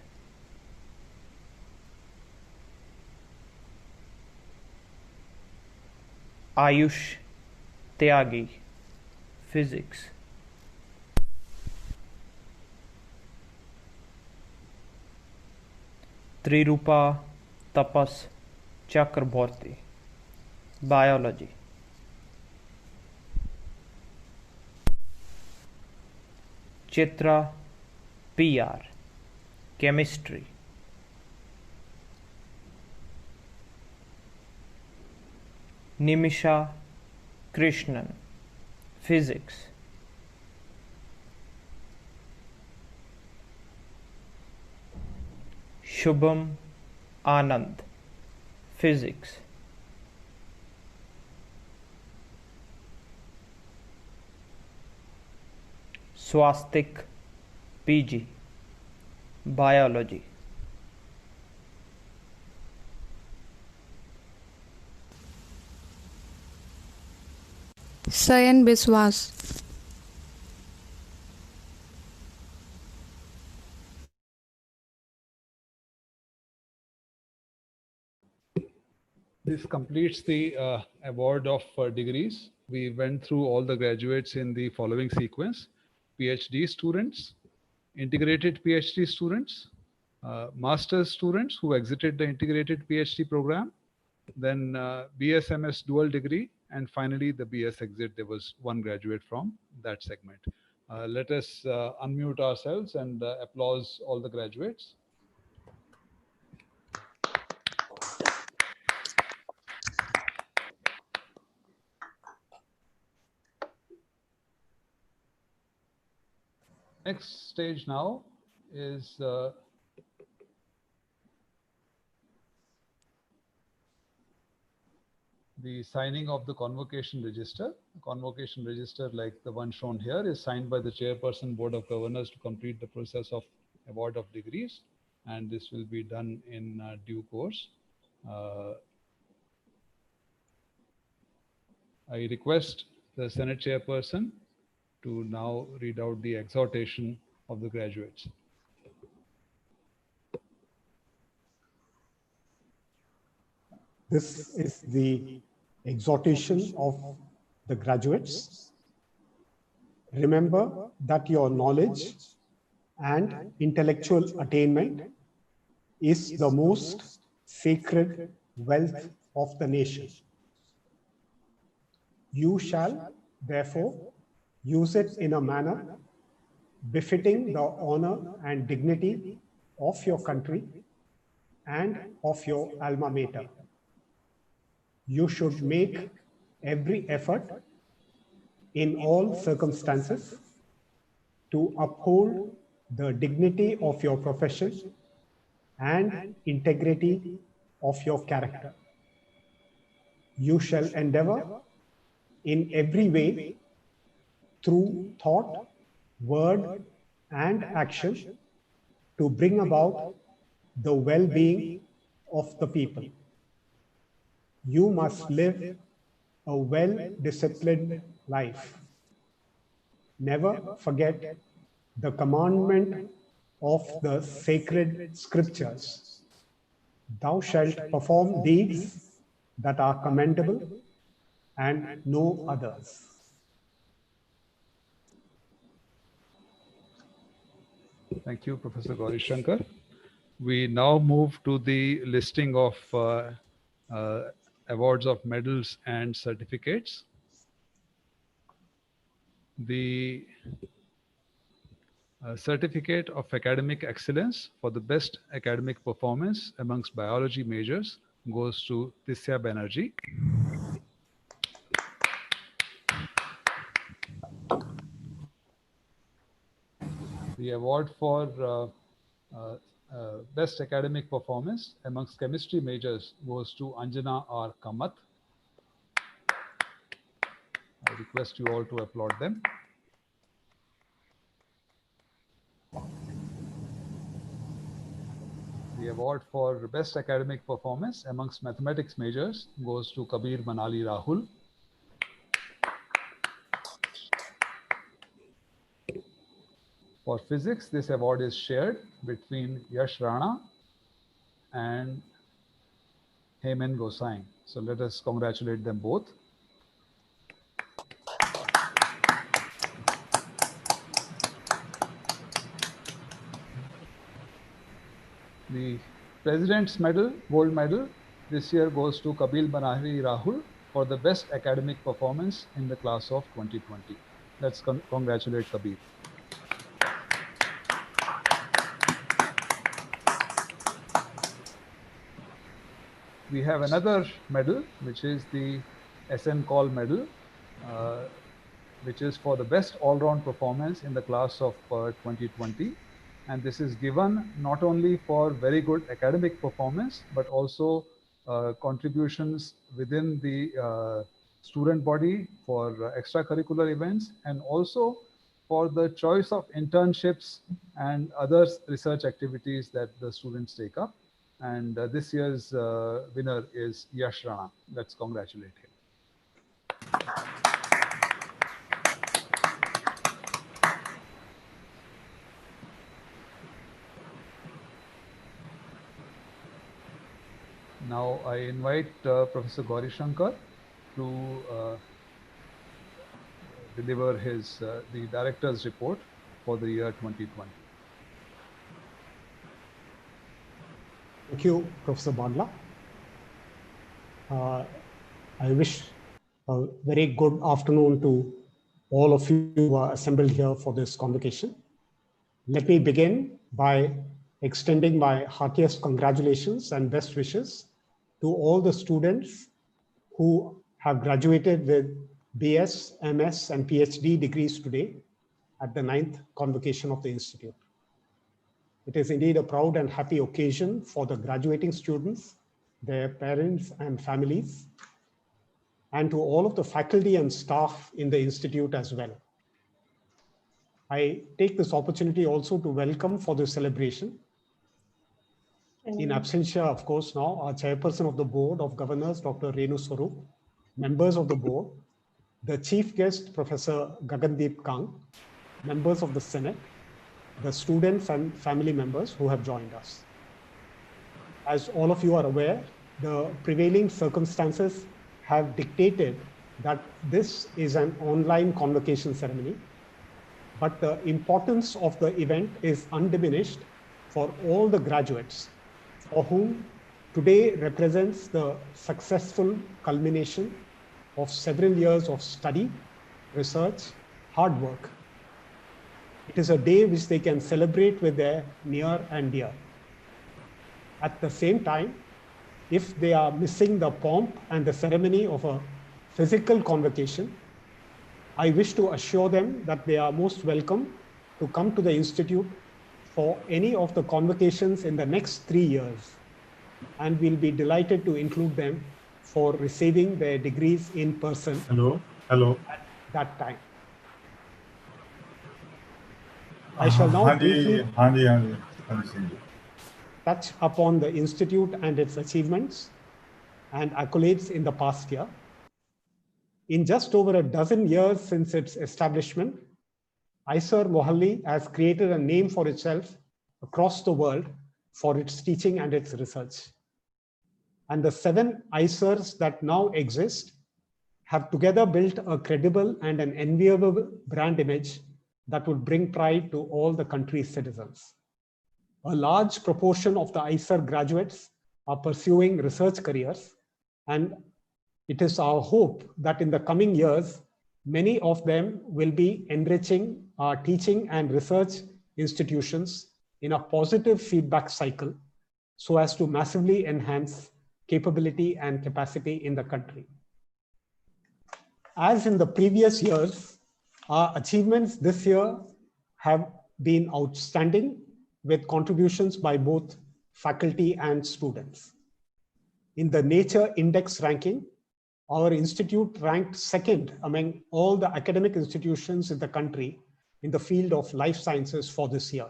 Speaker 6: Ayush Tyagi, Physics. Trirupa Tapas Chakraborty, Biology. Chitra PR, Chemistry. Nimisha Krishnan, Physics. Shubham Anand, Physics. Swastik PG, Biology.
Speaker 5: Sayan Biswas.
Speaker 2: This completes the award of degrees. We went through all the graduates in the following sequence: PhD students, integrated PhD students, master's students who exited the integrated PhD program, then BSMS dual degree, and finally the BS exit. There was one graduate from that segment. Let us unmute ourselves and applause all the graduates. Next stage now is the signing of the convocation register. The convocation register, like the one shown here, is signed by the chairperson, Board of Governors, to complete the process of award of degrees, and this will be done in due course. I request the Senate chairperson to now read out the exhortation of the graduates.
Speaker 3: This is the exhortation of the graduates. Remember that your knowledge and intellectual attainment is the most sacred wealth of the nation. You shall, therefore, use it in a manner befitting the honor and dignity of your country and of your alma mater. You should make every effort in all circumstances to uphold the dignity of your profession and integrity of your character. You shall endeavor in every way, through thought, word, and action to bring about the well-being of the people. You must live a well-disciplined life. Never forget the commandment of the sacred scriptures. Thou shalt perform deeds that are commendable and no others.
Speaker 2: Thank you, Professor Gauri Shankar. We now move to the listing of awards of medals and certificates. The Certificate of Academic Excellence for the best academic performance amongst biology majors goes to Tisya Banerjee. The award for best academic performance amongst chemistry majors goes to Anjana R. Kamath. I request you all to applaud them. The award for best academic performance amongst mathematics majors goes to Kabir Manali Rahul. For physics, this award is shared between Yash Rana and Heyman Gosain. So let us congratulate them both. The President's Medal, Gold Medal, this year goes to Kabir Manali Rahul for the best academic performance in the class of 2020. Let's congratulate Kabir. We have another medal, which is the SN Call medal, which is for the best all-round performance in the class of 2020. And this is given not only for very good academic performance, but also contributions within the student body for extracurricular events, and also for the choice of internships and other research activities that the students take up. And this year's winner is Yash Rana. Let's congratulate him. Now I invite Professor Gauri Shankar to deliver his the director's report for the year 2020.
Speaker 3: Thank you, Professor Bandla. I wish a very good afternoon to all of you who are assembled here for this convocation. Let me begin by extending my heartiest congratulations and best wishes to all the students who have graduated with BS, MS, and PhD degrees today at the 9th convocation of the Institute. It is indeed a proud and happy occasion for the graduating students, their parents and families, and to all of the faculty and staff in the Institute as well. I take this opportunity also to welcome for this celebration, in absentia, of course, now, our chairperson of the Board of Governors, Dr. Renu Swarup, members of the board, the chief guest, Professor Gagandeep Kang, members of the Senate, the students and family members who have joined us. As all of you are aware, the prevailing circumstances have dictated that this is an online convocation ceremony, but the importance of the event is undiminished for all the graduates, for whom today represents the successful culmination of several years of study, research, hard work. It is a day which they can celebrate with their near and dear. At the same time, if they are missing the pomp and the ceremony of a physical convocation, I wish to assure them that they are most welcome to come to the Institute for any of the convocations in the next 3 years, and we'll be delighted to include them for receiving their degrees in person
Speaker 7: Hello.
Speaker 3: at that time. I shall now
Speaker 7: हाँ जी
Speaker 3: briefly
Speaker 7: हाँ जी हाँ जी हाँ जी Singh ji.
Speaker 3: touch upon the Institute and its achievements and accolades in the past year. In just over a dozen years since its establishment, ISER Mohalli has created a name for itself across the world for its teaching and its research. And the 7 ISERs that now exist have together built a credible and an enviable brand image that would bring pride to all the country's citizens. A large proportion of the ISER graduates are pursuing research careers, and it is our hope that in the coming years, many of them will be enriching our teaching and research institutions in a positive feedback cycle so as to massively enhance capability and capacity in the country. As in the previous years, our achievements this year have been outstanding with contributions by both faculty and students. In the Nature Index ranking, our institute ranked second among all the academic institutions in the country in the field of life sciences for this year.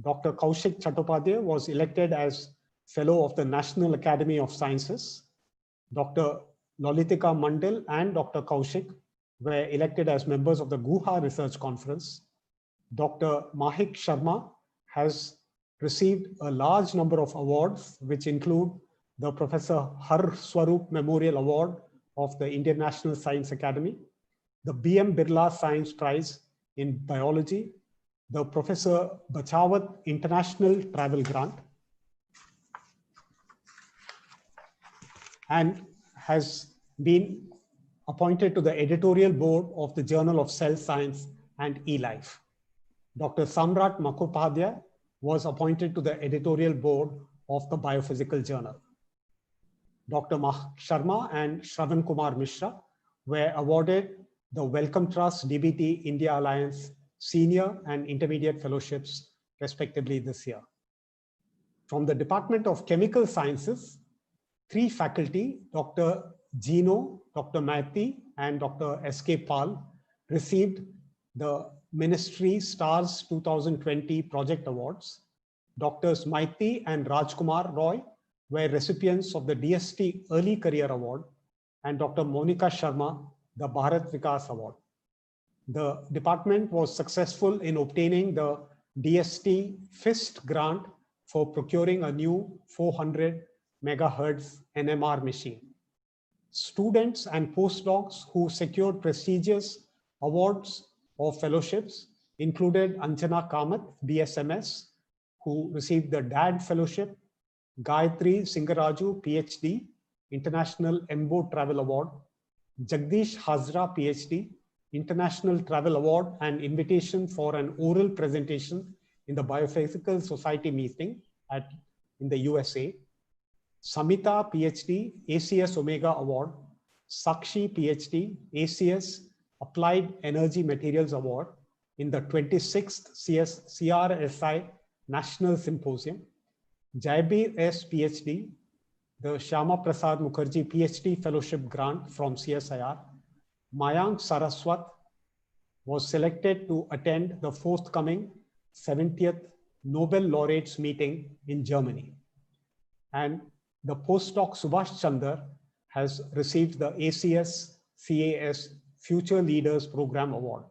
Speaker 3: Dr. Kaushik Chattopadhyay was elected as Fellow of the National Academy of Sciences. Dr. Lalitika Mandal and Dr. Kaushik were elected as members of the Guha Research Conference. Dr. Mahik Sharma has received a large number of awards, which include the Professor Har Swarup Memorial Award of the Indian National Science Academy, the B.M. Birla Science Prize in Biology, the Professor Bachawat International Travel Grant, and has been appointed to the editorial board of the Journal of Cell Science and eLife. Dr. Samrat Mukhopadhyay was appointed to the editorial board of the Biophysical Journal. Dr. Mahik Sharma and Shravan Kumar Mishra were awarded the Wellcome Trust DBT India Alliance Senior and Intermediate Fellowships, respectively, this year. From the Department of Chemical Sciences, 3 faculty, Dr. Gino, Dr. Maiti, and Dr. S.K. Pal, received the Ministry STARS 2020 Project Awards. Doctors Maiti and Rajkumar Roy were recipients of the DST Early Career Award, and Dr. Monika Sharma, the Bharat Vikas Award. The department was successful in obtaining the DST FIST grant for procuring a new 400 megahertz NMR machine. Students and postdocs who secured prestigious awards or fellowships included Anjana Kamath, BSMS, who received the DAD Fellowship, Gayatri Singaraju, PhD, International EMBO Travel Award, Jagdish Hazra, PhD, International Travel Award and invitation for an oral presentation in the Biophysical Society meeting in the USA, Samita, PhD, ACS Omega Award, Sakshi, PhD, ACS Applied Energy Materials Award in the 26th CRSI National Symposium, Jaibir S. PhD, the Shyama Prasad Mukherjee PhD Fellowship Grant from CSIR, Mayank Saraswat was selected to attend the forthcoming 70th Nobel Laureates meeting in Germany. And the postdoc Subhash Chandar has received the ACS CAS Future Leaders Program Award.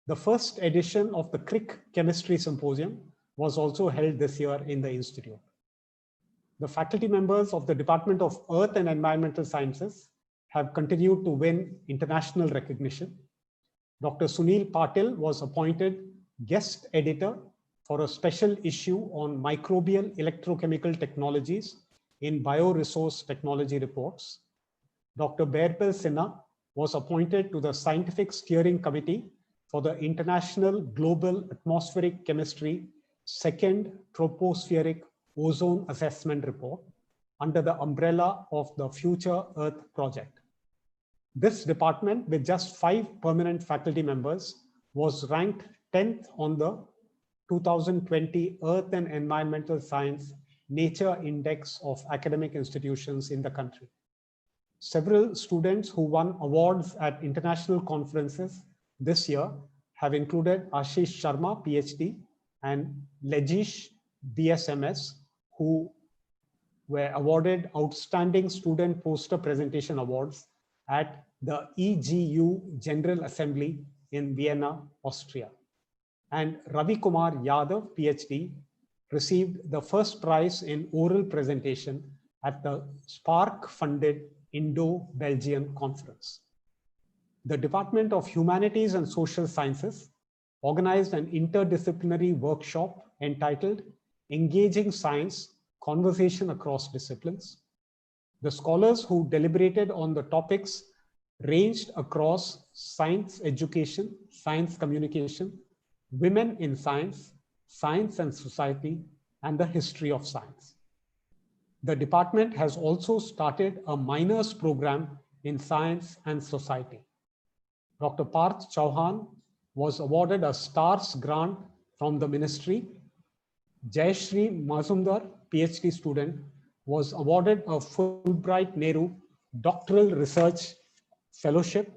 Speaker 3: The first edition of the Crick Chemistry Symposium was also held this year in the Institute. The faculty members of the Department of Earth and Environmental Sciences have continued to win international recognition. Dr. Sunil Patil was appointed guest editor for a special issue on microbial electrochemical technologies in Bioresource Technology Reports. Dr. Bearpal Sinha was appointed to the Scientific Steering Committee for the International Global Atmospheric Chemistry Second Tropospheric Ozone Assessment Report under the umbrella of the Future Earth Project. This department, with just 5 permanent faculty members, was ranked 10th on the 2020 Earth and Environmental Science Nature Index of academic institutions in the country. Several students who won awards at international conferences this year have included Ashish Sharma, PhD, and Lejish, BSMS, who were awarded Outstanding Student Poster Presentation Awards at the EGU General Assembly in Vienna, Austria. And Ravi Kumar Yadav, PhD, received the first prize in oral presentation at the Spark-funded Indo-Belgian Conference. The Department of Humanities and Social Sciences organized an interdisciplinary workshop entitled Engaging Science, Conversation Across Disciplines. The scholars who deliberated on the topics ranged across science education, science communication, women in science, science and society, and the history of science. The department has also started a minors program in science and society. Dr. Parth Chauhan was awarded a STARS grant from the ministry. Jayashri Mazumdar, PhD student, was awarded a Fulbright Nehru Doctoral Research Fellowship,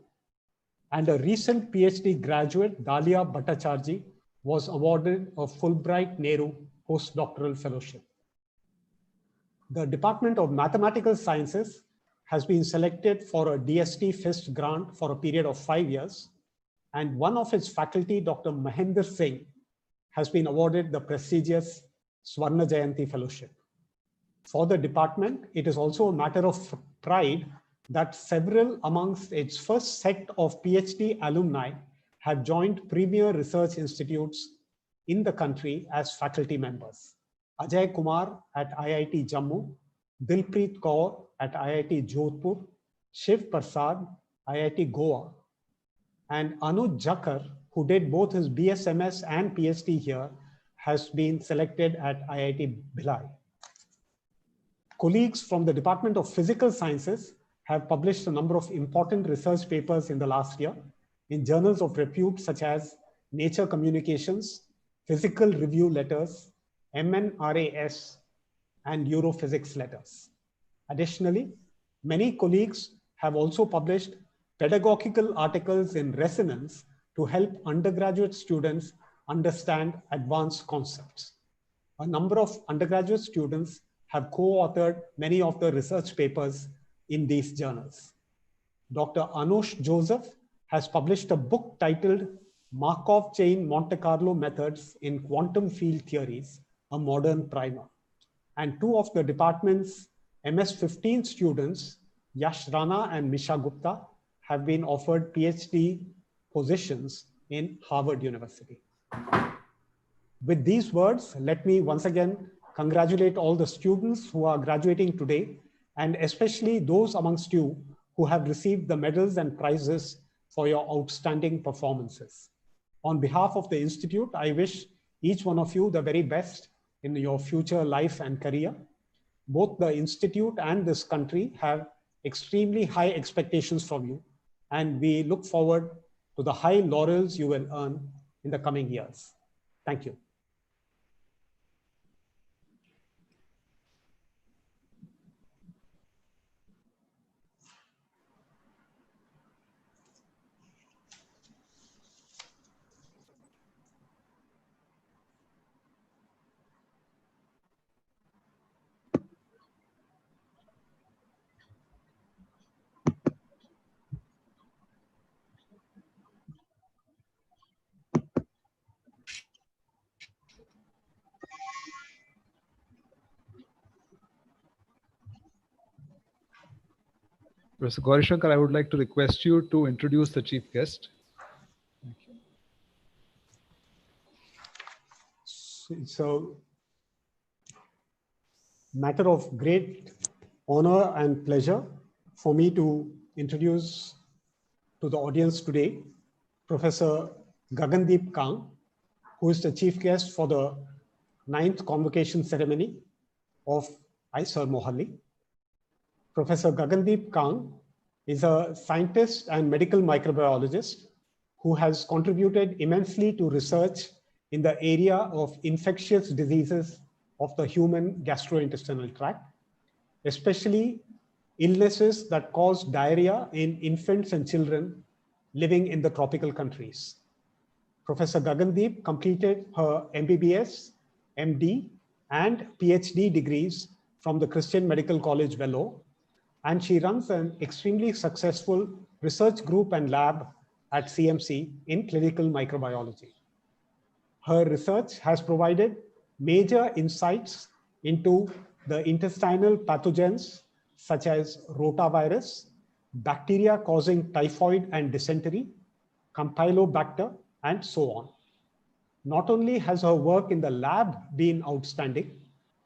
Speaker 3: and a recent PhD graduate, Dalia Bhattacharjee, was awarded a Fulbright Nehru Postdoctoral Fellowship. The Department of Mathematical Sciences has been selected for a DST FIST grant for a period of 5 years, and one of its faculty, Dr. Mahendra Singh, has been awarded the prestigious Swarna Jayanti Fellowship. For the department, it is also a matter of pride that several amongst its first set of PhD alumni have joined premier research institutes in the country as faculty members. Ajay Kumar at IIT Jammu, Dilpreet Kaur at IIT Jodhpur, Shiv Prasad, IIT Goa, and Anuj Jakar, who did both his BSMS and PhD here, has been selected at IIT Bhilai. Colleagues from the Department of Physical Sciences have published a number of important research papers in the last year in journals of repute such as Nature Communications, Physical Review Letters, MNRAS, and Europhysics Letters. Additionally, many colleagues have also published pedagogical articles in Resonance to help undergraduate students understand advanced concepts. A number of undergraduate students have co-authored many of the research papers in these journals. Dr. Anush Joseph has published a book titled Markov Chain Monte Carlo Methods in Quantum Field Theories, a Modern Primer. And two of the department's MS-15 students, Yash Rana and Misha Gupta, have been offered PhD positions in Harvard University. With these words, let me once again congratulate all the students who are graduating today, and especially those amongst you who have received the medals and prizes for your outstanding performances. On behalf of the Institute, I wish each one of you the very best in your future life and career. Both the Institute and this country have extremely high expectations from you, and we look forward to the high laurels you will earn in the coming years. Thank you.
Speaker 2: Professor Gaurishankar, I would like to request you to introduce the chief guest. Thank you.
Speaker 3: It's a matter of great honor and pleasure for me to introduce to the audience today Professor Gagandeep Kang, who is the chief guest for the 9th convocation ceremony of ISER Mohali. Professor Gagandeep Kang is a scientist and medical microbiologist who has contributed immensely to research in the area of infectious diseases of the human gastrointestinal tract, especially illnesses that cause diarrhea in infants and children living in the tropical countries. Professor Gagandeep completed her MBBS, MD, and PhD degrees from the Christian Medical College, Vellore, and she runs an extremely successful research group and lab at CMC in clinical microbiology. Her research has provided major insights into the intestinal pathogens such as rotavirus, bacteria causing typhoid and dysentery, Campylobacter, and so on. Not only has her work in the lab been outstanding,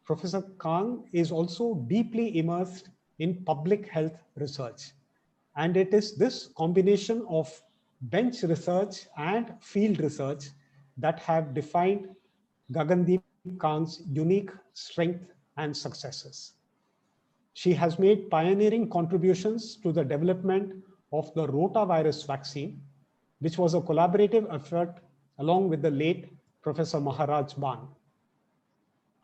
Speaker 3: Professor Kang is also deeply immersed in public health research. And it is this combination of bench research and field research that have defined Gagandeep Kang's unique strength and successes. She has made pioneering contributions to the development of the rotavirus vaccine, which was a collaborative effort along with the late Professor Maharaj Ban.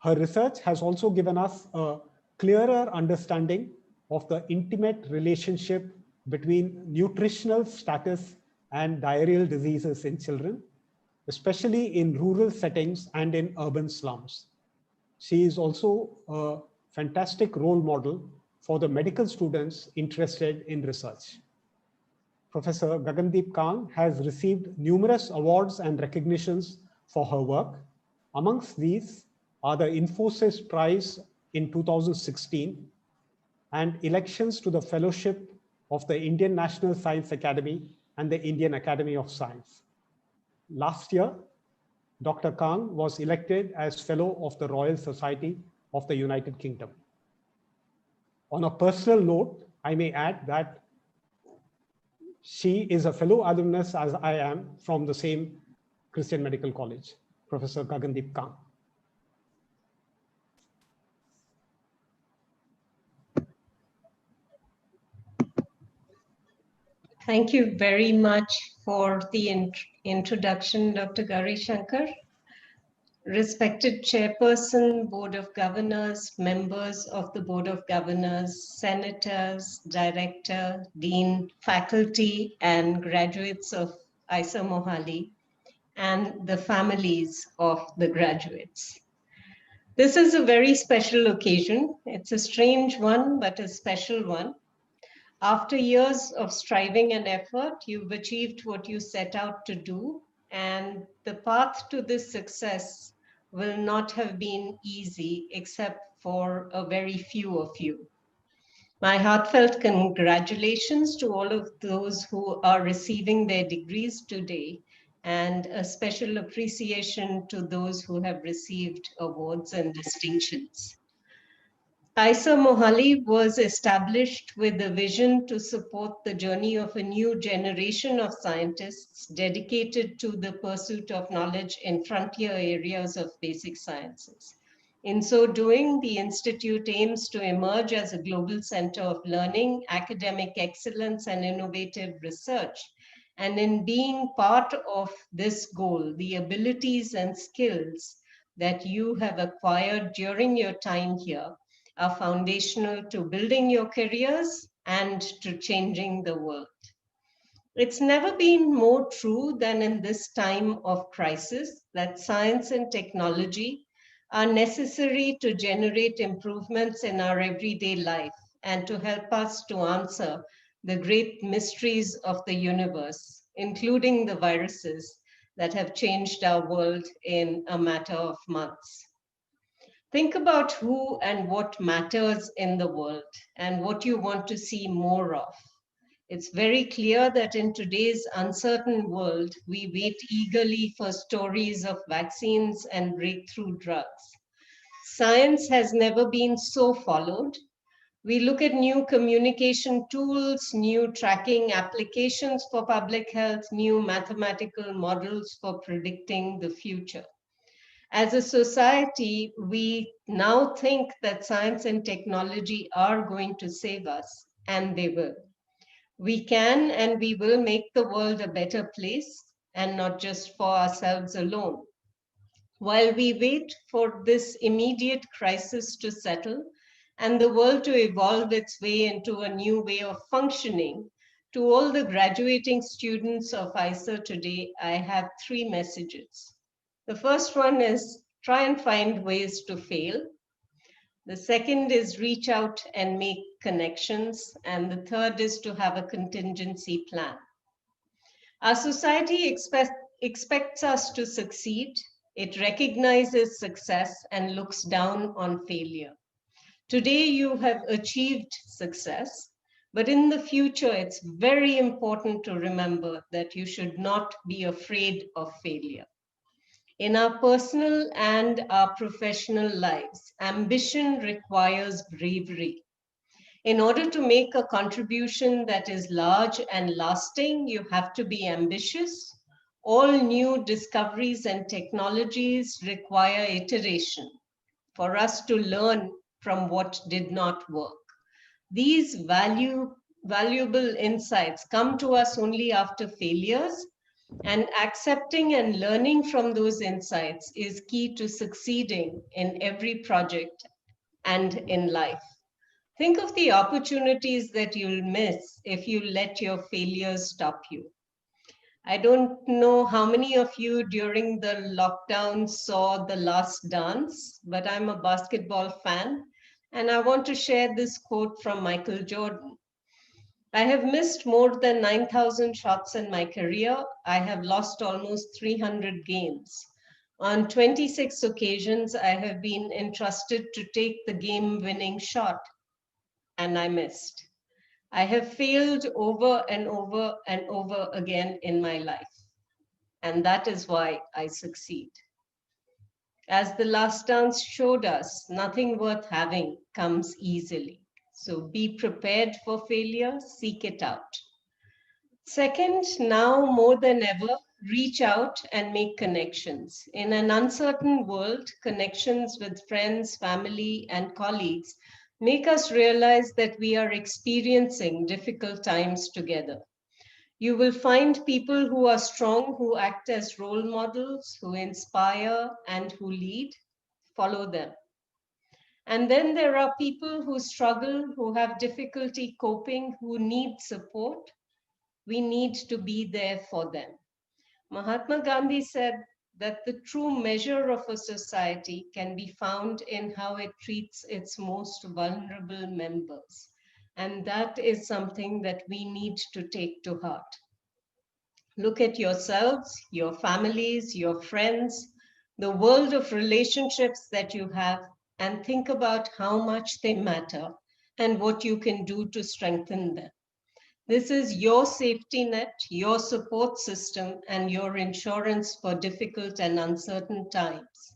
Speaker 3: Her research has also given us a clearer understanding of the intimate relationship between nutritional status and diarrheal diseases in children, especially in rural settings and in urban slums. She is also a fantastic role model for the medical students interested in research. Professor Gagandeep Kang has received numerous awards and recognitions for her work. Amongst these are the Infosys Prize in 2016 and elections to the fellowship of the Indian National Science Academy and the Indian Academy of Science. Last year, Dr. Kang was elected as Fellow of the Royal Society of the United Kingdom. On a personal note, I may add that she is a fellow alumnus as I am from the same Christian Medical College, Professor Gagandeep Kang.
Speaker 8: Thank you very much for the introduction, Dr. Gauri Shankar. Respected Chairperson, Board of Governors, members of the Board of Governors, Senators, Director, Dean, faculty, and graduates of IISER Mohali, and the families of the graduates. This is a very special occasion. It's a strange one, but a special one. After years of striving and effort, you've achieved what you set out to do, and the path to this success will not have been easy except for a very few of you. My heartfelt congratulations to all of those who are receiving their degrees today, and a special appreciation to those who have received awards and distinctions. IISER Mohali was established with a vision to support the journey of a new generation of scientists dedicated to the pursuit of knowledge in frontier areas of basic sciences. In so doing, the Institute aims to emerge as a global center of learning, academic excellence, and innovative research. And in being part of this goal, the abilities and skills that you have acquired during your time here are foundational to building your careers and to changing the world. It's never been more true than in this time of crisis that science and technology are necessary to generate improvements in our everyday life and to help us to answer the great mysteries of the universe, including the viruses that have changed our world in a matter of months. Think about who and what matters in the world and what you want to see more of. It's very clear that in today's uncertain world, we wait eagerly for stories of vaccines and breakthrough drugs. Science has never been so followed. We look at new communication tools, new tracking applications for public health, new mathematical models for predicting the future. As a society, we now think that science and technology are going to save us, and they will. We can and we will make the world a better place, and not just for ourselves alone. While we wait for this immediate crisis to settle and the world to evolve its way into a new way of functioning, To all the graduating students of ISER today, I have 3 messages. The first one is try and find ways to fail. The second is reach out and make connections. And the third is to have a contingency plan. Our society expects us to succeed. It recognizes success and looks down on failure. Today, you have achieved success, but in the future, it's very important to remember that you should not be afraid of failure. In our personal and our professional lives, ambition requires bravery. In order to make a contribution that is large and lasting, you have to be ambitious. All new discoveries and technologies require iteration for us to learn from what did not work. These valuable insights come to us only after failures, and accepting and learning from those insights is key to succeeding in every project and in life. Think of the opportunities that you'll miss if you let your failures stop you. I don't know how many of you during the lockdown saw The Last Dance, but I'm a basketball fan, and I want to share this quote from Michael Jordan. I have missed more than 9,000 shots in my career. I have lost almost 300 games. On 26 occasions, I have been entrusted to take the game-winning shot, and I missed. I have failed over and over and over again in my life, and that is why I succeed. As The Last Dance showed us, nothing worth having comes easily. So be prepared for failure, seek it out. Second, now more than ever, reach out and make connections. In an uncertain world, connections with friends, family, and colleagues make us realize that we are experiencing difficult times together. You will find people who are strong, who act as role models, who inspire, and who lead. Follow them. And then there are people who struggle, who have difficulty coping, who need support. We need to be there for them. Mahatma Gandhi said that the true measure of a society can be found in how it treats its most vulnerable members. And that is something that we need to take to heart. Look at yourselves, your families, your friends, the world of relationships that you have, and think about how much they matter and what you can do to strengthen them. This is your safety net, your support system, and your insurance for difficult and uncertain times.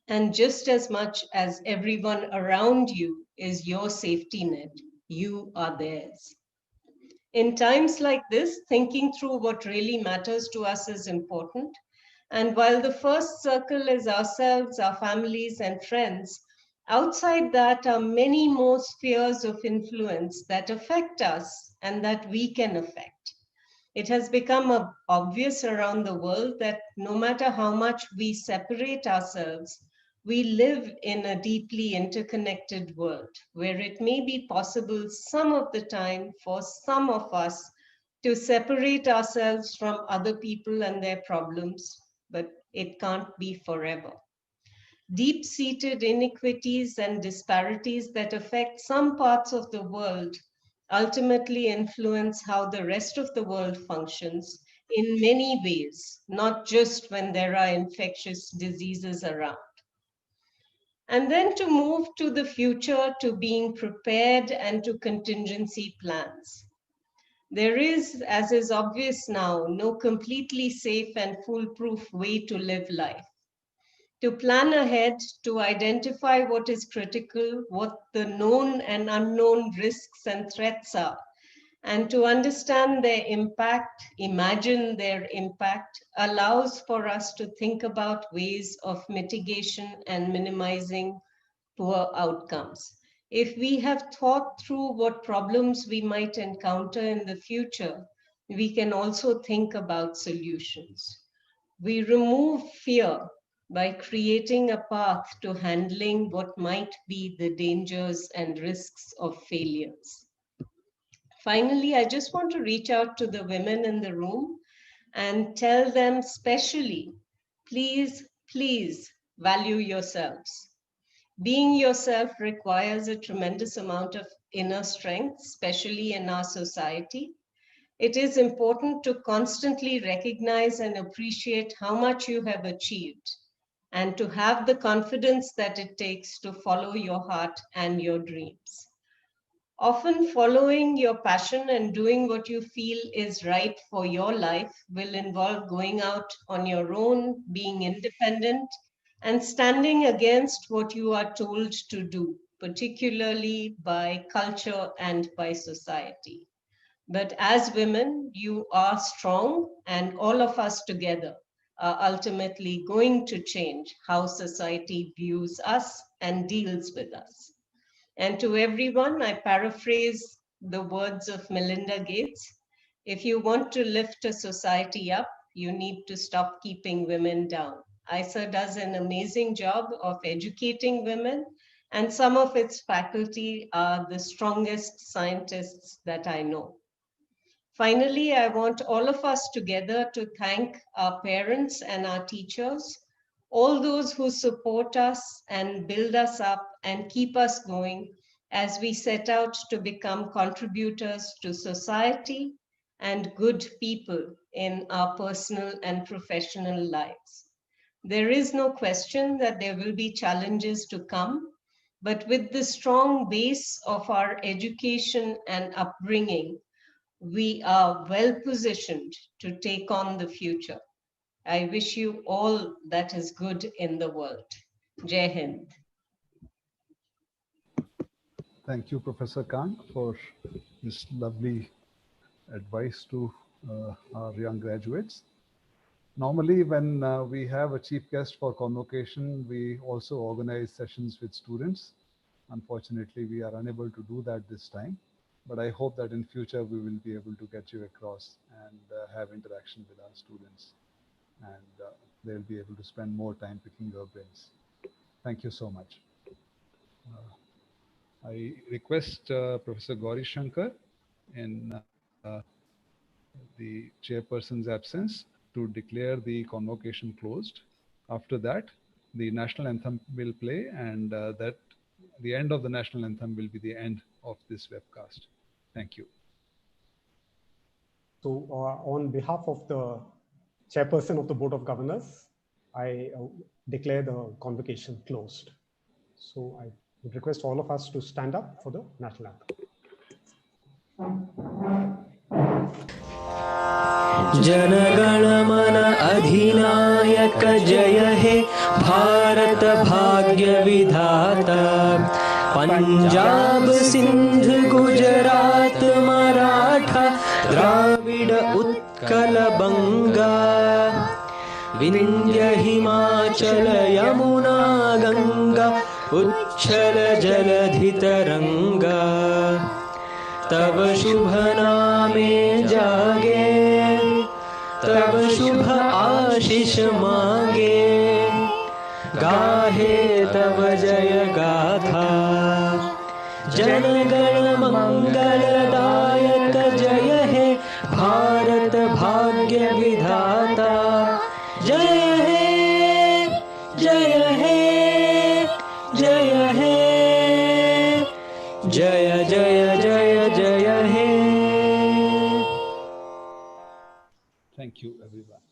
Speaker 8: And just as much as everyone around you is your safety net, you are theirs. In times like this, thinking through what really matters to us is important. And while the first circle is ourselves, our families, and friends, outside that are many more spheres of influence that affect us and that we can affect. It has become obvious around the world that no matter how much we separate ourselves, we live in a deeply interconnected world where it may be possible some of the time for some of us to separate ourselves from other people and their problems, but it can't be forever. Deep-seated inequities and disparities that affect some parts of the world ultimately influence how the rest of the world functions in many ways, not just when there are infectious diseases around. And then to move to the future, to being prepared and to contingency plans. There is, as is obvious now, no completely safe and foolproof way to live life. To plan ahead, to identify what is critical, what the known and unknown risks and threats are, and to understand their impact, imagine their impact, allows for us to think about ways of mitigation and minimizing poor outcomes. If we have thought through what problems we might encounter in the future, we can also think about solutions. We remove fear by creating a path to handling what might be the dangers and risks of failures. Finally, I just want to reach out to the women in the room and tell them specially, please, please value yourselves. Being yourself requires a tremendous amount of inner strength, especially in our society. It is important to constantly recognize and appreciate how much you have achieved and to have the confidence that it takes to follow your heart and your dreams. Often following your passion and doing what you feel is right for your life will involve going out on your own, being independent, and standing against what you are told to do, particularly by culture and by society. But as women, you are strong, and all of us together are ultimately going to change how society views us and deals with us. And to everyone, I paraphrase the words of Melinda Gates. If you want to lift a society up, you need to stop keeping women down. ISA does an amazing job of educating women, and some of its faculty are the strongest scientists that I know. Finally, I want all of us together to thank our parents and our teachers, all those who support us and build us up and keep us going as we set out to become contributors to society and good people in our personal and professional lives. There is no question that there will be challenges to come, but with the strong base of our education and upbringing, we are well positioned to take on the future. I wish you all that is good in the world. Jai Hind.
Speaker 2: Thank you, Professor Kang, for this lovely advice to our young graduates. Normally, when we have a chief guest for convocation, we also organize sessions with students. Unfortunately, we are unable to do that this time, but I hope that in future we will be able to get you across and have interaction with our students, and they'll be able to spend more time picking your brains. Thank you so much. I request Professor Gauri Shankar in the chairperson's absence to declare the convocation closed. After that, the national anthem will play, and that the end of the national anthem will be the end of this webcast. Thank you.
Speaker 3: So on behalf of the chairperson of the Board of Governors, I declare the convocation closed. So I would request all of us to stand up for the national anthem.
Speaker 1: जनगण मन अधिनायक जय हे भारत भाग्य विधाता पंजाब सिंध गुजरात मराठा द्राविड उत्कल बंगा विंध्य हिमाचल यमुना गंगा उच्छल जलधि तरंगा तब शुभ नामे जागे तब शुभ आशीष मांगे गाहे तब जय गाथा जनगण मंगलदायक जय हे भारत भाग्य विधाता जय हे जय हे जय हे जय जय जय जय हे.
Speaker 2: Thank you, everyone.